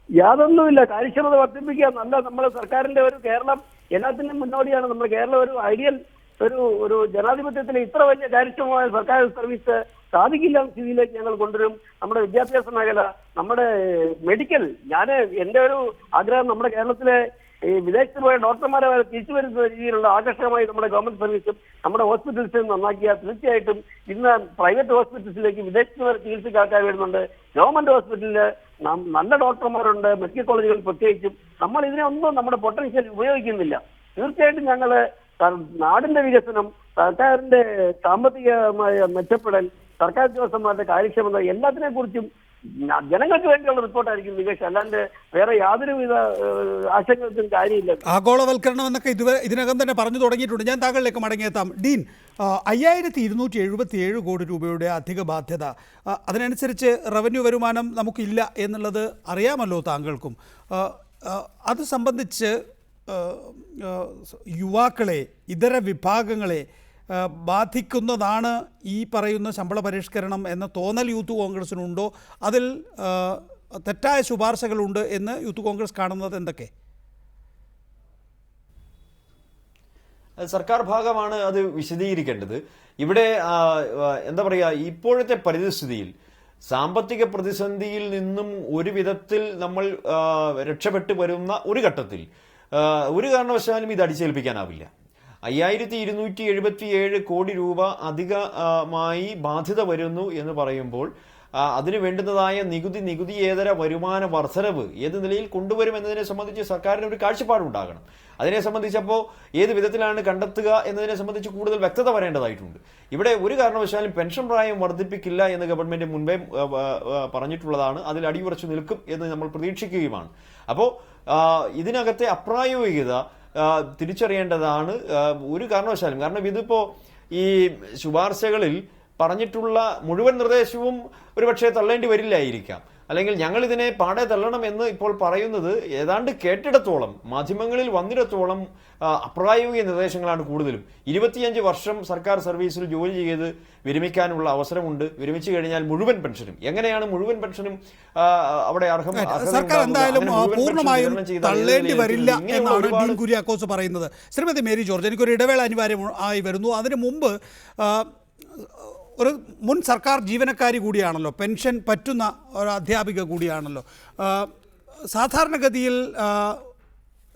S10: യാതൊന്നുമില്ല. കാര്യക്ഷമത വർദ്ധിപ്പിക്കുക നല്ല നമ്മുടെ സർക്കാരിന്റെ ഒരു കേരളം എല്ലാത്തിനും മുന്നോടിയാണ്. നമ്മുടെ കേരളം ഒരു ഐഡിയൽ ഒരു ജനാധിപത്യത്തിന് ഇത്ര വലിയ കാര്യക്ഷമമായ സർക്കാർ സർവീസ് സാധിക്കില്ല എന്ന സ്ഥിതിയിലേക്ക് ഞങ്ങൾ കൊണ്ടുവരും. നമ്മുടെ വിദ്യാഭ്യാസ മേഖല, നമ്മുടെ മെഡിക്കൽ, എന്റെ ഒരു ആഗ്രഹം നമ്മുടെ കേരളത്തിലെ ഈ വിദേശത്ത് പോയ ഡോക്ടർമാരെ വരെ തിരിച്ചു വരുന്ന രീതിയിലുള്ള ആകർഷകമായി നമ്മുടെ ഗവൺമെന്റ് സർവീസും നമ്മുടെ ഹോസ്പിറ്റൽസും നന്നാക്കിയാൽ തീർച്ചയായിട്ടും ഇന്ന് പ്രൈവറ്റ് ഹോസ്പിറ്റൽസിലേക്ക് വിദേശത്ത് വരെ ചികിത്സയ്ക്ക് ആൾക്കാർ വരുന്നുണ്ട്. ഗവൺമെന്റ് ഹോസ്പിറ്റലിൽ നല്ല ഡോക്ടർമാരുണ്ട്, മെഡിക്കൽ കോളേജുകൾ പ്രത്യേകിച്ചും. നമ്മൾ ഇതിനെ ഒന്നും നമ്മുടെ പൊട്ടൻഷ്യൽ ഉപയോഗിക്കുന്നില്ല. തീർച്ചയായിട്ടും ഞങ്ങള് നാടിന്റെ വികസനം, സർക്കാരിന്റെ സാമ്പത്തികമായ മെച്ചപ്പെടൽ, സർക്കാർ ഉദ്യോഗസ്ഥന്മാരുടെ കാര്യക്ഷമത എല്ലാത്തിനെ കുറിച്ചും ജനങ്ങൾക്ക് വേണ്ടിയുള്ള റിപ്പോർട്ടായിരിക്കും നികേഷ്. അല്ലാണ്ട് വേറെ യാതൊരുവിധ ആശങ്കകൾക്കും കാര്യമില്ല.
S1: ആഗോളവൽക്കരണം എന്നൊക്കെ ഇതിനകം തന്നെ പറഞ്ഞു തുടങ്ങിയിട്ടുണ്ട്. ഞാൻ താങ്കളിലേക്ക് മടങ്ങിയെത്താം. ഡീൻ, 5277 കോടി രൂപയുടെ അധിക ബാധ്യത, അതിനനുസരിച്ച് റവന്യൂ വരുമാനം നമുക്കില്ല എന്നുള്ളത് അറിയാമല്ലോ താങ്കൾക്കും. അത് സംബന്ധിച്ച് യുവാക്കളെ, ഇതര വിഭാഗങ്ങളെ ബാധിക്കുന്നതാണ് ഈ പറയുന്ന ശമ്പള പരിഷ്കരണം എന്ന തോന്നൽ യൂത്ത് കോൺഗ്രസിനുണ്ടോ? അതിൽ തെറ്റായ ശുപാർശകളുണ്ട് എന്ന് യൂത്ത് കോൺഗ്രസ് കാണുന്നത് എന്തൊക്കെ?
S11: സർക്കാർ ഭാഗമാണ് അത് വിശദീകരിക്കേണ്ടത്. ഇവിടെ എന്താ പറയുക, ഇപ്പോഴത്തെ പരിസ്ഥിതിയിൽ സാമ്പത്തിക പ്രതിസന്ധിയിൽ നിന്നും ഒരു വിധത്തിൽ നമ്മൾ രക്ഷപ്പെട്ടു വരുന്ന ഒരു ഘട്ടത്തിൽ ഒരു കാരണവശാലും ഇത് അടിച്ചേൽപ്പിക്കാനാവില്ല. 5277 കോടി രൂപ അധികമായി ബാധ്യത വരുന്നു എന്ന് പറയുമ്പോൾ അതിന് വേണ്ടുന്നതായ നികുതിയേതര വരുമാന വർധനവ് ഏത് നിലയിൽ കൊണ്ടുവരുമെന്നതിനെ സംബന്ധിച്ച് സർക്കാരിന് ഒരു കാഴ്ചപ്പാടുണ്ടാകണം. അതിനെ സംബന്ധിച്ചപ്പോൾ ഏത് വിധത്തിലാണ് കണ്ടെത്തുക എന്നതിനെ സംബന്ധിച്ച് കൂടുതൽ വ്യക്തത വരേണ്ടതായിട്ടുണ്ട്. ഇവിടെ ഒരു കാരണവശാലും പെൻഷൻ പ്രായം വർദ്ധിപ്പിക്കില്ല എന്ന് ഗവൺമെന്റ് മുൻപേ പറഞ്ഞിട്ടുള്ളതാണ്. അതിൽ അടിയുറച്ചു നിൽക്കും എന്ന് നമ്മൾ പ്രതീക്ഷിക്കുകയുമാണ്. അപ്പോൾ ഇതിനകത്തെ അപ്രായോഗികത തിരിച്ചറിയേണ്ടതാണ് ഒരു കാരണവശാലും. കാരണം ഇതിപ്പോ ഈ ശുപാർശകളിൽ പറഞ്ഞിട്ടുള്ള മുഴുവൻ നിർദ്ദേശവും ഒരുപക്ഷെ തള്ളേണ്ടി വരില്ലായിരിക്കാം. അല്ലെങ്കിൽ ഞങ്ങൾ ഇതിനെ പാടെ തള്ളണം എന്ന് ഇപ്പോൾ പറയുന്നത് ഏതാണ്ട് കേട്ടിടത്തോളം, മാധ്യമങ്ങളിൽ വന്നിടത്തോളം അപ്രായോഗിക നിർദ്ദേശങ്ങളാണ് കൂടുതലും. 25 വർഷം സർക്കാർ സർവീസിൽ ജോലി ചെയ്ത് വിരമിക്കാനുള്ള അവസരമുണ്ട്. വിരമിച്ചു കഴിഞ്ഞാൽ മുഴുവൻ പെൻഷനും, എങ്ങനെയാണ് മുഴുവൻ പെൻഷനും അവിടെ
S1: സർക്കാർ എന്തായാലും പൂർണ്ണമായും തള്ളേണ്ടി വരില്ല എന്നാണ് ഡീൻ കുര്യാക്കോസ് പറയുന്നത്. ശ്രീമതി മേരി ജോർജ്, എനിക്കൊരു ഇടവേള അനിവാര്യമായി വരുന്നു. അതിനു മുമ്പ് ഒരു മുൻ സർക്കാർ ജീവനക്കാരി കൂടിയാണല്ലോ, പെൻഷൻ പറ്റുന്ന ഒരു അധ്യാപിക കൂടിയാണല്ലോ. സാധാരണഗതിയിൽ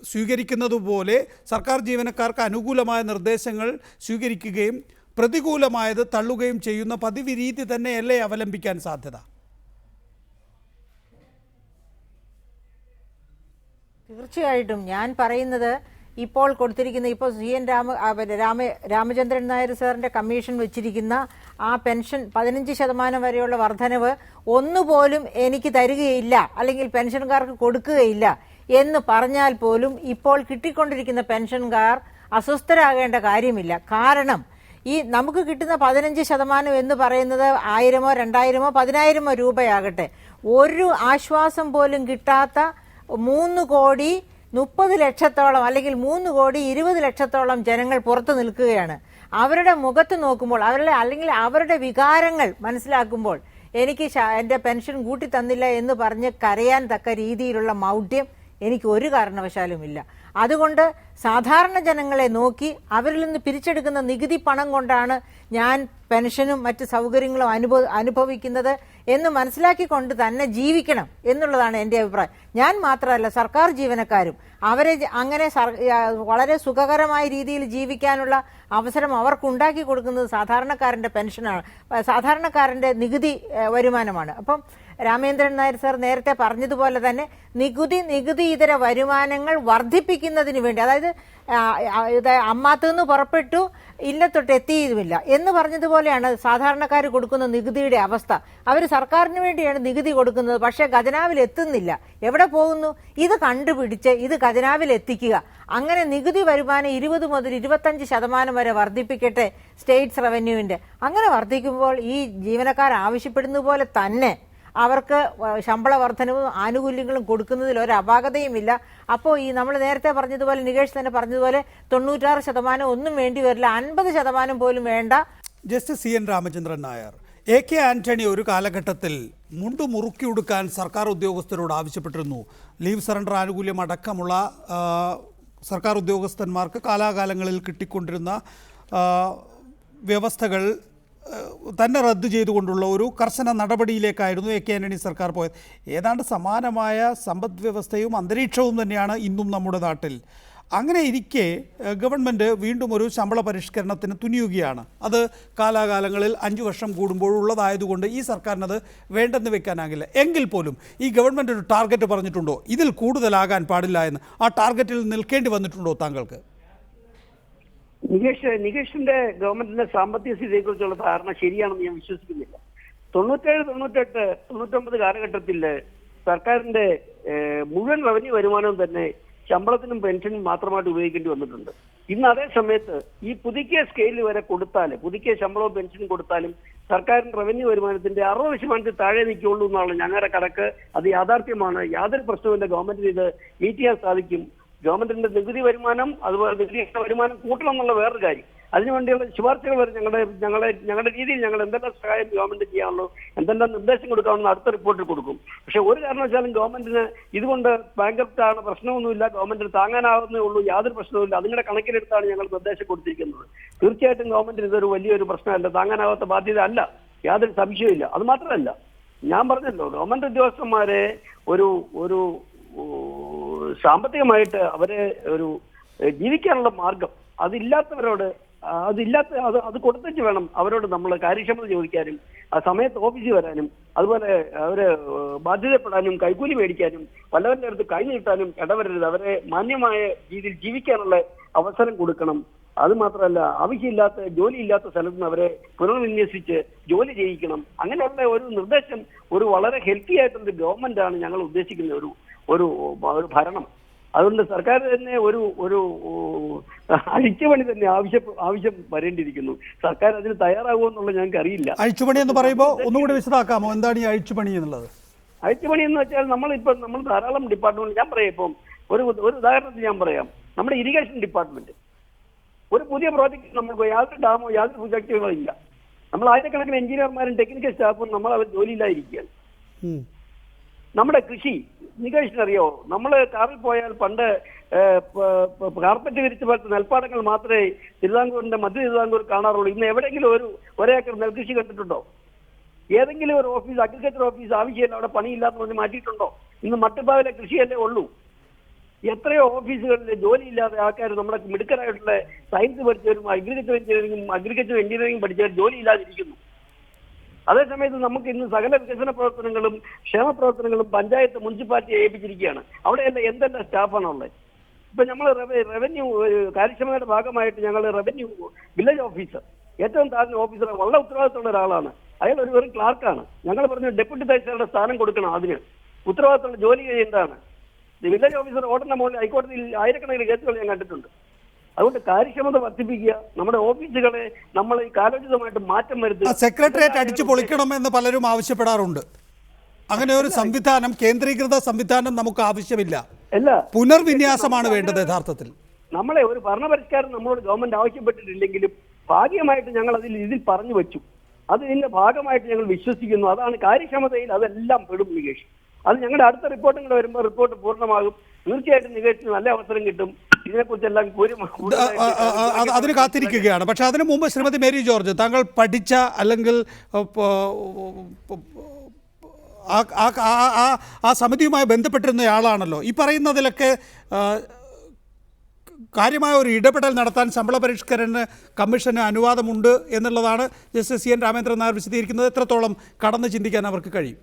S1: സ്വീകരിക്കുന്നതുപോലെ സർക്കാർ ജീവനക്കാർക്ക് അനുകൂലമായ നിർദ്ദേശങ്ങൾ സ്വീകരിക്കുകയും പ്രതികൂലമായത് തള്ളുകയും ചെയ്യുന്ന പതിവ് രീതി തന്നെയല്ലേ അവലംബിക്കാൻ സാധ്യത?
S7: തീർച്ചയായിട്ടും ഞാൻ പറയുന്നത്, ഇപ്പോൾ കൊടുത്തിരിക്കുന്ന ഇപ്പോൾ CN രാമചന്ദ്രൻ നായർ സാറിന്റെ കമ്മീഷൻ വെച്ചിരിക്കുന്ന ആ പെൻഷൻ 15% വരെയുള്ള വർധനവ് ഒന്നുപോലും എനിക്ക് തരികയില്ല, അല്ലെങ്കിൽ പെൻഷൻകാർക്ക് കൊടുക്കുകയില്ല എന്ന് പറഞ്ഞാൽ പോലും ഇപ്പോൾ കിട്ടിക്കൊണ്ടിരിക്കുന്ന പെൻഷൻകാർ അസ്വസ്ഥരാകേണ്ട കാര്യമില്ല. കാരണം ഈ നമുക്ക് കിട്ടുന്ന 15% എന്ന് പറയുന്നത് 1000-ഓ 2000-ഓ 10,000 രൂപയാകട്ടെ, ഒരു ആശ്വാസം പോലും കിട്ടാത്ത 3,30,00,000 അല്ലെങ്കിൽ 3,20,00,000 ജനങ്ങൾ പുറത്തു നിൽക്കുകയാണ്. അവരുടെ മുഖത്ത് നോക്കുമ്പോൾ അവരുടെ വികാരങ്ങൾ മനസ്സിലാക്കുമ്പോൾ എനിക്ക് എൻ്റെ പെൻഷൻ കൂട്ടി തന്നില്ല എന്ന് പറഞ്ഞ് കരയാൻ തക്ക രീതിയിലുള്ള മൗഢ്യം എനിക്ക് ഒരു കാരണവശാലും ഇല്ല. അതുകൊണ്ട് സാധാരണ ജനങ്ങളെ നോക്കി അവരിൽ നിന്ന് പിരിച്ചെടുക്കുന്ന നികുതി പണം കൊണ്ടാണ് ഞാൻ പെൻഷനും മറ്റ് സൗകര്യങ്ങളും അനുഭവിക്കുന്നത് എന്ന് മനസ്സിലാക്കിക്കൊണ്ട് തന്നെ ജീവിക്കണം എന്നുള്ളതാണ് എൻ്റെ അഭിപ്രായം. ഞാൻ മാത്രമല്ല, സർക്കാർ ജീവനക്കാരും അവരെ അങ്ങനെ വളരെ സുഖകരമായ രീതിയിൽ ജീവിക്കാനുള്ള അവസരം അവർക്കുണ്ടാക്കി കൊടുക്കുന്നത് സാധാരണക്കാരൻ്റെ പെൻഷനാണ്, സാധാരണക്കാരൻ്റെ നികുതി വരുമാനമാണ്. അപ്പം രാമേന്ദ്രൻ നായർ സാർ നേരത്തെ പറഞ്ഞതുപോലെ തന്നെ നികുതി ഇതര വരുമാനങ്ങൾ വർദ്ധിപ്പിക്കുന്നതിന് വേണ്ടി, അതായത് അമ്മാത്തുനിന്ന് പുറപ്പെട്ടു ഇല്ലത്തൊട്ട് എത്തിയതുമില്ല എന്ന് പറഞ്ഞതുപോലെയാണ് സാധാരണക്കാർ കൊടുക്കുന്ന നികുതിയുടെ അവസ്ഥ. അവർ സർക്കാരിന് വേണ്ടിയാണ് നികുതി കൊടുക്കുന്നത്, പക്ഷേ ഖജനാവിൽ എത്തുന്നില്ല. എവിടെ പോകുന്നു? ഇത് കണ്ടുപിടിച്ച് ഇത് ഖജനാവിൽ എത്തിക്കുക. അങ്ങനെ നികുതി വരുമാനം 20 മുതൽ 25% വരെ വർദ്ധിപ്പിക്കട്ടെ സ്റ്റേറ്റ്സ് റവന്യൂവിന്റെ. അങ്ങനെ വർദ്ധിക്കുമ്പോൾ ഈ ജീവനക്കാർ ആവശ്യപ്പെടുന്ന പോലെ തന്നെ അവർക്ക് ശമ്പള വർധനവും ആനുകൂല്യങ്ങളും കൊടുക്കുന്നതിൽ ഒരു അപാകതയുമില്ല. അപ്പോൾ ഈ നമ്മൾ നേരത്തെ പറഞ്ഞതുപോലെ, നികേഷ് തന്നെ പറഞ്ഞതുപോലെ 96% ഒന്നും വേണ്ടി വരില്ല, 50% പോലും വേണ്ട.
S1: Justice CN Ramachandran Nair, AK Antony ഒരു കാലഘട്ടത്തിൽ മുണ്ടു മുറുക്കി ഉടുക്കാൻ സർക്കാർ ഉദ്യോഗസ്ഥരോട് ആവശ്യപ്പെട്ടിരുന്നു. ലീവ് സറണ്ടർ ആനുകൂല്യം അടക്കമുള്ള സർക്കാർ ഉദ്യോഗസ്ഥന്മാർക്ക് കാലാകാലങ്ങളിൽ കിട്ടിക്കൊണ്ടിരുന്ന വ്യവസ്ഥകൾ തന്നെ റദ്ദു ചെയ്തുകൊണ്ടുള്ള ഒരു കർശന നടപടിയിലേക്കായിരുന്നു AK ആന്റണി സർക്കാർ പോയത്. ഏതാണ്ട് സമാനമായ സമ്പദ് വ്യവസ്ഥയും അന്തരീക്ഷവും തന്നെയാണ് ഇന്നും നമ്മുടെ നാട്ടിൽ. അങ്ങനെ ഇരിക്കെ ഗവൺമെൻറ് വീണ്ടും ഒരു ശമ്പള പരിഷ്കരണത്തിന് തുനിയുകയാണ്. അത് കാലാകാലങ്ങളിൽ 5 വർഷം കൂടുമ്പോഴുള്ളതായതുകൊണ്ട് ഈ സർക്കാരിനത് വേണ്ടെന്ന് വെക്കാനാകില്ല. എങ്കിൽ പോലും ഈ ഗവൺമെൻറ് ഒരു ടാർഗറ്റ് പറഞ്ഞിട്ടുണ്ടോ? ഇതിൽ കൂടുതലാകാൻ പാടില്ല എന്ന്. ആ ടാർഗറ്റിൽ നിൽക്കേണ്ടി വന്നിട്ടുണ്ടോ താങ്കൾക്ക്?
S10: നികേഷിന്റെ ഗവൺമെന്റിന്റെ സാമ്പത്തിക സ്ഥിതിയെക്കുറിച്ചുള്ള ധാരണ ശരിയാണെന്ന് ഞാൻ വിശ്വസിക്കുന്നില്ല. 97, 98, 99 കാലഘട്ടത്തിൽ സർക്കാരിന്റെ മുഴുവൻ റവന്യൂ വരുമാനവും തന്നെ ശമ്പളത്തിനും പെൻഷനും മാത്രമായിട്ട് ഉപയോഗിക്കേണ്ടി വന്നിട്ടുണ്ട്. ഇന്ന് അതേ സമയത്ത് ഈ പുതുക്കിയ സ്കെയിലിൽ വരെ കൊടുത്താൽ, പുതുക്കിയ ശമ്പളവും പെൻഷനും കൊടുത്താലും സർക്കാരിന്റെ റവന്യൂ വരുമാനത്തിന്റെ 60% താഴെ നിൽക്കുള്ളൂ എന്നാണ് ഞങ്ങളുടെ കണക്ക്. അത് യാഥാർത്ഥ്യമാണ്. യാതൊരു പ്രശ്നവുമില്ല, ഗവൺമെന്റിന് ഇത് മീറ്റ് ചെയ്യാൻ സാധിക്കും. ഗവൺമെന്റിന്റെ നികുതി വരുമാനം, അതുപോലെ നികുതി വരുമാനം കൂട്ടണം എന്നുള്ള വേറൊരു കാര്യം. അതിനുവേണ്ടിയുള്ള ശുപാർശകൾ വരെ ഞങ്ങളുടെ രീതിയിൽ ഞങ്ങൾ എന്തെല്ലാം സഹായം ഗവൺമെന്റ് ചെയ്യാനുള്ളൂ, എന്തെല്ലാം നിർദ്ദേശം കൊടുക്കാമെന്ന് അടുത്ത റിപ്പോർട്ടിൽ കൊടുക്കും. പക്ഷെ ഒരു കാരണവശാലും ഗവൺമെന്റിന് ഇതുകൊണ്ട് ബാങ്ക്രപ്റ്റാണ്, പ്രശ്നമൊന്നുമില്ല, ഗവൺമെന്റിന് താങ്ങാനാവുന്നേ ഉള്ളൂ, യാതൊരു പ്രശ്നവുമില്ല. അതിങ്ങളുടെ കണക്കിലെടുത്താണ് ഞങ്ങൾ നിർദ്ദേശം കൊടുത്തിരിക്കുന്നത്. തീർച്ചയായിട്ടും ഗവൺമെന്റിന് ഇതൊരു വലിയൊരു പ്രശ്നമല്ല, താങ്ങാനാവാത്ത ബാധ്യത അല്ല, യാതൊരു സംശയമില്ല. അത് മാത്രമല്ല, ഞാൻ പറഞ്ഞല്ലോ, ഗവൺമെന്റ് ഉദ്യോഗസ്ഥന്മാരെ ഒരു സാമ്പത്തികമായിട്ട് അവരെ ഒരു ജീവിക്കാനുള്ള മാർഗം അതില്ലാത്തവരോട് അത് കൊടുത്തിട്ട് വേണം അവരോട് നമ്മൾ കാര്യക്ഷമത ചോദിക്കാനും ആ സമയത്ത് ഓഫീസിൽ വരാനും അതുപോലെ അവരെ ബാധ്യതപ്പെടാനും കൈക്കൂലി മേടിക്കാനും വല്ലവരുടെ അടുത്ത് കൈ നീട്ടാനും ഇടവരരുത്. അവരെ മാന്യമായ രീതിയിൽ ജീവിക്കാനുള്ള അവസരം കൊടുക്കണം. അത് മാത്രമല്ല, ആവശ്യമില്ലാത്ത ജോലിയില്ലാത്ത സ്ഥലത്ത് നിന്ന് അവരെ പുനർവിന്യസിച്ച് ജോലി ചെയ്യിക്കണം. അങ്ങനെയുള്ള ഒരു നിർദ്ദേശം, ഒരു വളരെ ഹെൽത്തി ആയിട്ടുള്ള ഗവൺമെന്റ് ആണ് ഞങ്ങൾ ഉദ്ദേശിക്കുന്ന ഒരു ഭരണം. അതുകൊണ്ട് സർക്കാർ തന്നെ ഒരു അഴിച്ചുപണി തന്നെ ആവശ്യം വരേണ്ടിയിരിക്കുന്നു. സർക്കാർ അതിന് തയ്യാറാകുമെന്നുള്ള ഞങ്ങൾക്ക് അറിയില്ല.
S1: അഴിച്ചുപണി എന്ന് പറയുമ്പോൾ ഒന്നുകൂടി വിശദമാക്കാമോ? എന്താണ് ഈ അഴിച്ചുപണി എന്നുള്ളത്?
S10: അഴിച്ചുപണി എന്ന് വെച്ചാൽ നമ്മൾ ധാരാളം ഡിപ്പാർട്ട്മെന്റ്, ഞാൻ പറയാം, ഇപ്പം ഒരു ഉദാഹരണത്തിന് ഞാൻ പറയാം. നമ്മുടെ ഇറിഗേഷൻ ഡിപ്പാർട്ട്മെന്റ് ഒരു പുതിയ പ്രോജക്റ്റ് നമുക്ക് യാതൊരു ഡാമോ യാതൊരു പ്രൊജക്റ്റുകളോ ഇല്ല. നമ്മൾ ആയിരക്കണക്കിന് എഞ്ചിനീയർമാരും ടെക്നിക്കൽ സ്റ്റാഫും അവർ ജോലിയില്ലായിരിക്കുകയാണ്. നമ്മുടെ കൃഷി, നികേഷിനറിയോ, നമ്മൾ കാറിൽ പോയാൽ പണ്ട് കാർപ്പറ്റ് വിരിച്ച പോലത്തെ നെൽപ്പാടങ്ങൾ മാത്രമേ തിരുവിതാംകൂറിന്റെ മധ്യ തിരുവിതാംകൂർ കാണാറുള്ളൂ. ഇന്ന് എവിടെയെങ്കിലും ഒരേക്കർ നെൽകൃഷി കണ്ടിട്ടുണ്ടോ? ഏതെങ്കിലും ഒരു ഓഫീസ്, അഗ്രികൾച്ചർ ഓഫീസ് ആവശ്യമില്ല, അവിടെ പണിയില്ലാത്ത പറഞ്ഞ് മാറ്റിയിട്ടുണ്ടോ? ഇന്ന് മട്ടുപ്പാവിലെ കൃഷിയല്ലേ ഉള്ളൂ. എത്രയോ ഓഫീസുകളിൽ ജോലിയില്ലാത്ത ആൾക്കാർ, നമ്മുടെ മിടുക്കരായിട്ടുള്ള സയൻസ് പഠിച്ചവരും അഗ്രികൾച്ചർ എഞ്ചിനീയറിംഗ് പഠിച്ചവർ ജോലിയില്ലാതിരിക്കുന്നു. അതേസമയത്ത് നമുക്ക് ഇന്ന് സകല വികസന പ്രവർത്തനങ്ങളും ക്ഷേമ പ്രവർത്തനങ്ങളും പഞ്ചായത്ത് മുനിസിപ്പാലിറ്റി ഏൽപ്പിച്ചിരിക്കുകയാണ്. അവിടെയല്ല എന്തെല്ലാം സ്റ്റാഫാണുള്ളത്. ഇപ്പൊ നമ്മൾ റവന്യൂ കാര്യക്ഷമതയുടെ ഭാഗമായിട്ട് ഞങ്ങൾ റവന്യൂ വില്ലേജ് ഓഫീസർ, ഏറ്റവും താഴ്ന്ന ഓഫീസർ, വളരെ ഉത്തരവാദിത്തമുള്ള ഒരാളാണ്. അയാൾ വെറും ക്ലാർക്കാണ്. ഞങ്ങൾ പറഞ്ഞു ഡെപ്യൂട്ടി തഹസിൽദാരുടെ സ്ഥാനം കൊടുക്കണം. അതിന് ഉത്തരവാദിത്തമുള്ള ജോലി ചെയ്യേണ്ടതാണ്. വില്ലേജ് ഓഫീസർ ഓടുന്ന മുകളിൽ ഹൈക്കോടതിയിൽ ആയിരക്കണക്കിന് കേസുകൾ ഞാൻ കണ്ടിട്ടുണ്ട്. അതുകൊണ്ട് കാര്യക്ഷമത വർദ്ധിപ്പിക്കുക, നമ്മുടെ ഓഫീസുകളെ നമ്മൾ ഈ കാലോചിതമായിട്ട് മാറ്റം വരുത്തുക.
S1: സെക്രട്ടേറിയറ്റ് അടിച്ചു പൊളിക്കണമെന്ന് പലരും ആവശ്യപ്പെടാറുണ്ട്. അങ്ങനെ ഒരു സംവിധാനം, കേന്ദ്രീകൃത സംവിധാനം നമുക്ക് ആവശ്യമില്ല.
S10: അല്ല,
S1: പുനർവിന്യാസമാണ് വേണ്ടത് യഥാർത്ഥത്തിൽ.
S10: നമ്മളെ ഒരു ഭരണപരിഷ്കാരം നമ്മളോട് ഗവൺമെന്റ് ആവശ്യപ്പെട്ടിട്ടില്ലെങ്കിലും ഭാഗികമായിട്ട് ഞങ്ങൾ ഇതിൽ പറഞ്ഞു വെച്ചു. അതിന്റെ ഭാഗമായിട്ട് ഞങ്ങൾ വിശ്വസിക്കുന്നു. അതാണ് കാര്യക്ഷമതയിൽ അതെല്ലാം പെടും നികേഷ്. അത് ഞങ്ങളുടെ അടുത്ത റിപ്പോർട്ടും കൂടെ വരുമ്പോൾ റിപ്പോർട്ട് പൂർണ്ണമാകും. തീർച്ചയായിട്ടും നികേഷിന് നല്ല അവസരം കിട്ടും. ഇതിനെക്കുറിച്ചെല്ലാം
S1: അതിന് കാത്തിരിക്കുകയാണ്. പക്ഷെ അതിനു മുമ്പ് ശ്രീമതി മേരി ജോർജ്, താങ്കൾ പഠിച്ച അല്ലെങ്കിൽ ആ സമിതിയുമായി ബന്ധപ്പെട്ടിരുന്നയാളാണല്ലോ. ഈ പറയുന്നതിലൊക്കെ കാര്യമായ ഒരു ഇടപെടൽ നടത്താൻ ശമ്പള പരിഷ്കരണ കമ്മീഷന് അനുവാദമുണ്ട് എന്നുള്ളതാണ് ജസ്റ്റിസ് CN രാമേന്ദ്രൻ നായർ വിശദീകരിക്കുന്നത്. എത്രത്തോളം കടന്ന് ചിന്തിക്കാൻ അവർക്ക് കഴിയും?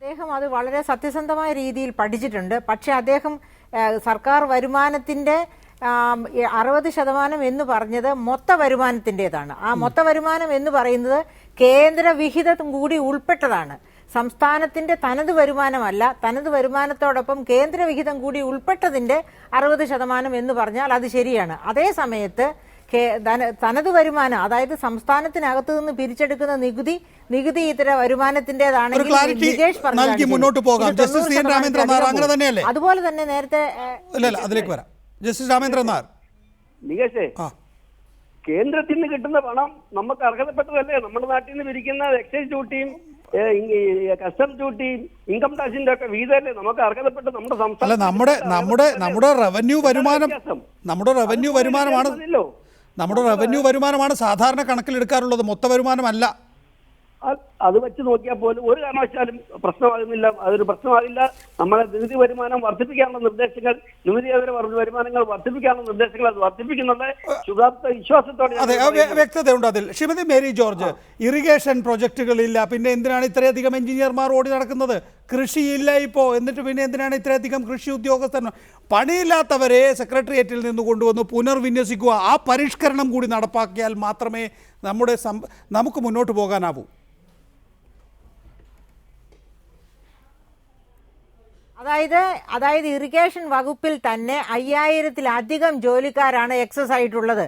S7: അദ്ദേഹം അത് വളരെ സത്യസന്ധമായ രീതിയിൽ പഠിച്ചിട്ടുണ്ട്. പക്ഷെ അദ്ദേഹം സർക്കാർ വരുമാനത്തിന്റെ 60% എന്ന് പറഞ്ഞത് മൊത്ത വരുമാനത്തിൻ്റെതാണ്. ആ മൊത്ത വരുമാനം എന്ന് പറയുന്നത് കേന്ദ്ര വിഹിതം കൂടി ഉൾപ്പെട്ടതാണ്. സംസ്ഥാനത്തിന്റെ തനത് വരുമാനമല്ല. തനത് വരുമാനത്തോടൊപ്പം കേന്ദ്ര വിഹിതം കൂടി ഉൾപ്പെട്ടതിന്റെ 60% എന്ന് പറഞ്ഞാൽ അത് ശരിയാണ്. അതേ സമയത്ത് തനത് വരുമാനം, അതായത് സംസ്ഥാനത്തിനകത്ത് നിന്ന് പിരിച്ചെടുക്കുന്ന നികുതി ഇതര വരുമാനത്തിന്റേതാണെങ്കിൽ അതുപോലെ തന്നെ നേരത്തെ
S1: അതിലേക്ക് വരാം. ജസ്റ്റിസ് രാമേന്ദ്രൻ നായർ,
S10: നികേഷേ, കേന്ദ്രത്തിൽ നിന്ന് കിട്ടുന്ന പണം നമുക്ക് അർഹതപ്പെട്ടതല്ലേ? നമ്മുടെ നാട്ടിൽ നിന്ന് പിരിക്കുന്ന എക്സൈസ് ഡ്യൂട്ടിയും കസ്റ്റംസ് ഡ്യൂട്ടിയും ഇൻകം ടാക്സിന്റെ ഒക്കെ വീതമല്ലേ നമുക്ക് അർഹതപ്പെട്ട നമ്മുടെ സംസ്ഥാനം.
S1: നമ്മുടെ റവന്യൂ വരുമാനമാണ് സാധാരണ കണക്കിലെടുക്കാറുള്ളത്, മൊത്ത വരുമാനമല്ല.
S10: അത് വെച്ച് നോക്കിയാൽ പോലും ഒരു കാരണവശാലും പ്രശ്നമാകുന്നില്ല. അതൊരു പ്രശ്നമാകില്ല. നമ്മളെ നികുതി വരുമാനം വർദ്ധിപ്പിക്കാനുള്ള നിർദ്ദേശങ്ങൾ, നികുതിയേതര വരുമാനങ്ങൾ വർദ്ധിപ്പിക്കാനുള്ള നിർദ്ദേശങ്ങൾ അത് വർദ്ധിപ്പിക്കുന്നുണ്ട്. ശുഭാപ്ത വിശ്വാസത്തോടെ
S1: വ്യക്തതയുണ്ട് അതിൽ. ശ്രീമതി മേരി ജോർജ്, ഇറിഗേഷൻ പ്രൊജക്ടുകളില്ല, പിന്നെ എന്തിനാണ് ഇത്രയധികം എഞ്ചിനീയർമാർ ഓടി നടക്കുന്നത്? കൃഷിയില്ല ഇപ്പോൾ, എന്നിട്ട് പിന്നെ എന്തിനാണ് ഇത്രയധികം കൃഷി ഉദ്യോഗസ്ഥർ? പണിയില്ലാത്തവരെ സെക്രട്ടേറിയറ്റിൽ നിന്ന് കൊണ്ടുവന്ന് പുനർവിന്യസിക്കുക. ആ പരിഷ്കരണം കൂടി നടപ്പാക്കിയാൽ മാത്രമേ നമുക്ക് മുന്നോട്ട് പോകാനാവൂ.
S7: അതായത് ഇറിഗേഷൻ വകുപ്പിൽ തന്നെ 5000-ത്തിലധികം ജോലിക്കാരാണ് എക്സസ് ആയിട്ടുള്ളത്.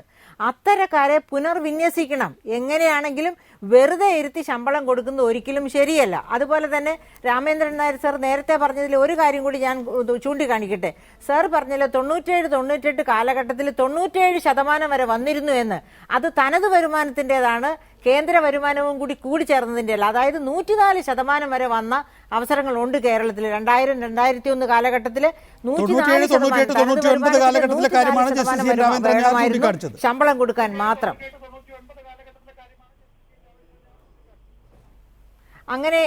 S7: അത്തരക്കാരെ പുനർവിന്യസിക്കണം. എങ്ങനെയാണെങ്കിലും വെറുതെ ഇരുത്തി ശമ്പളം കൊടുക്കുന്നത് ഒരിക്കലും ശരിയല്ല. അതുപോലെ തന്നെ രാമേന്ദ്രൻ നായർ സർ നേരത്തെ പറഞ്ഞതിൽ ഒരു കാര്യം കൂടി ഞാൻ ചൂണ്ടിക്കാണിക്കട്ടെ. സർ പറഞ്ഞല്ലോ 97-98 കാലഘട്ടത്തിൽ 97% വരെ വന്നിരുന്നു എന്ന്. അത് തനത് വരുമാനത്തിൻ്റെതാണ്, കേന്ദ്ര വരുമാനവും കൂടി ചേർന്നതിൻ്റെ അല്ല. അതായത് 104% വരെ വന്ന അവസരങ്ങളുണ്ട് കേരളത്തിൽ. 2000-2001 കാലഘട്ടത്തിൽ 104% ശമ്പളം കൊടുക്കാൻ മാത്രം. അങ്ങനെ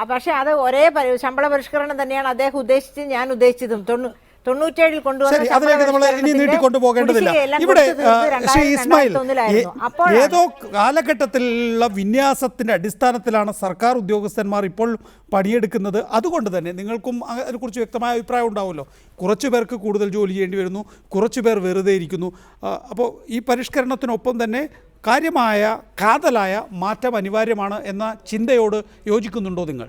S7: പക്ഷെ അത് ഒരേ ശമ്പള പരിഷ്കരണം തന്നെയാണ് അദ്ദേഹം ഉദ്ദേശിച്ചത്, ഞാൻ ഉദ്ദേശിച്ചതും. 97 കൊണ്ടുവന്ന
S1: ഇവിടെ ഇസ്മായിൽ, ഏതോ കാലഘട്ടത്തിലുള്ള വിന്യാസത്തിന്റെ അടിസ്ഥാനത്തിലാണ് സർക്കാർ ഉദ്യോഗസ്ഥന്മാർ ഇപ്പോൾ പണിയെടുക്കുന്നത്. അതുകൊണ്ട് തന്നെ നിങ്ങൾക്കും അതിനെക്കുറിച്ച് വ്യക്തമായ അഭിപ്രായം ഉണ്ടാവുമല്ലോ. കുറച്ചു പേർക്ക് കൂടുതൽ ജോലി ചെയ്യേണ്ടി വരുന്നു, കുറച്ചു പേർ വെറുതെ ഇരിക്കുന്നു. അപ്പോൾ ഈ പരിഷ്കരണത്തിനൊപ്പം തന്നെ കാര്യമായ കാതലായ മാറ്റം അനിവാര്യമാണ് എന്ന ചിന്തയോട് യോജിക്കുന്നുണ്ടോ നിങ്ങൾ?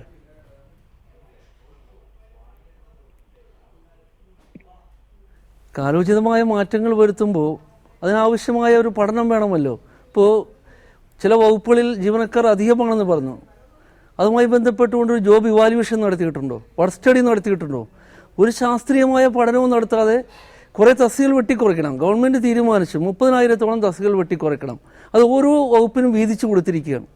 S8: കാലോചിതമായ മാറ്റങ്ങൾ വരുത്തുമ്പോൾ അതിനാവശ്യമായ ഒരു പഠനം വേണമല്ലോ. ഇപ്പോൾ ചില വകുപ്പുകളിൽ ജീവനക്കാർ അധികമാണെന്ന് പറഞ്ഞു. അതുമായി ബന്ധപ്പെട്ടുകൊണ്ട് ഒരു ജോബ് ഇവാലുവേഷൻ നടത്തിയിട്ടുണ്ടോ? വർക്ക് സ്റ്റഡി നടത്തിയിട്ടുണ്ടോ? ഒരു ശാസ്ത്രീയമായ പഠനവും നടത്താതെ കുറേ തസ്തികകൾ വെട്ടിക്കുറയ്ക്കണം. ഗവൺമെൻറ് തീരുമാനിച്ചു 30,000-ഓളം തസ്തികകൾ വെട്ടിക്കുറയ്ക്കണം. അത് ഓരോ വകുപ്പിനും വീതിച്ചു കൊടുത്തിരിക്കുകയാണ്.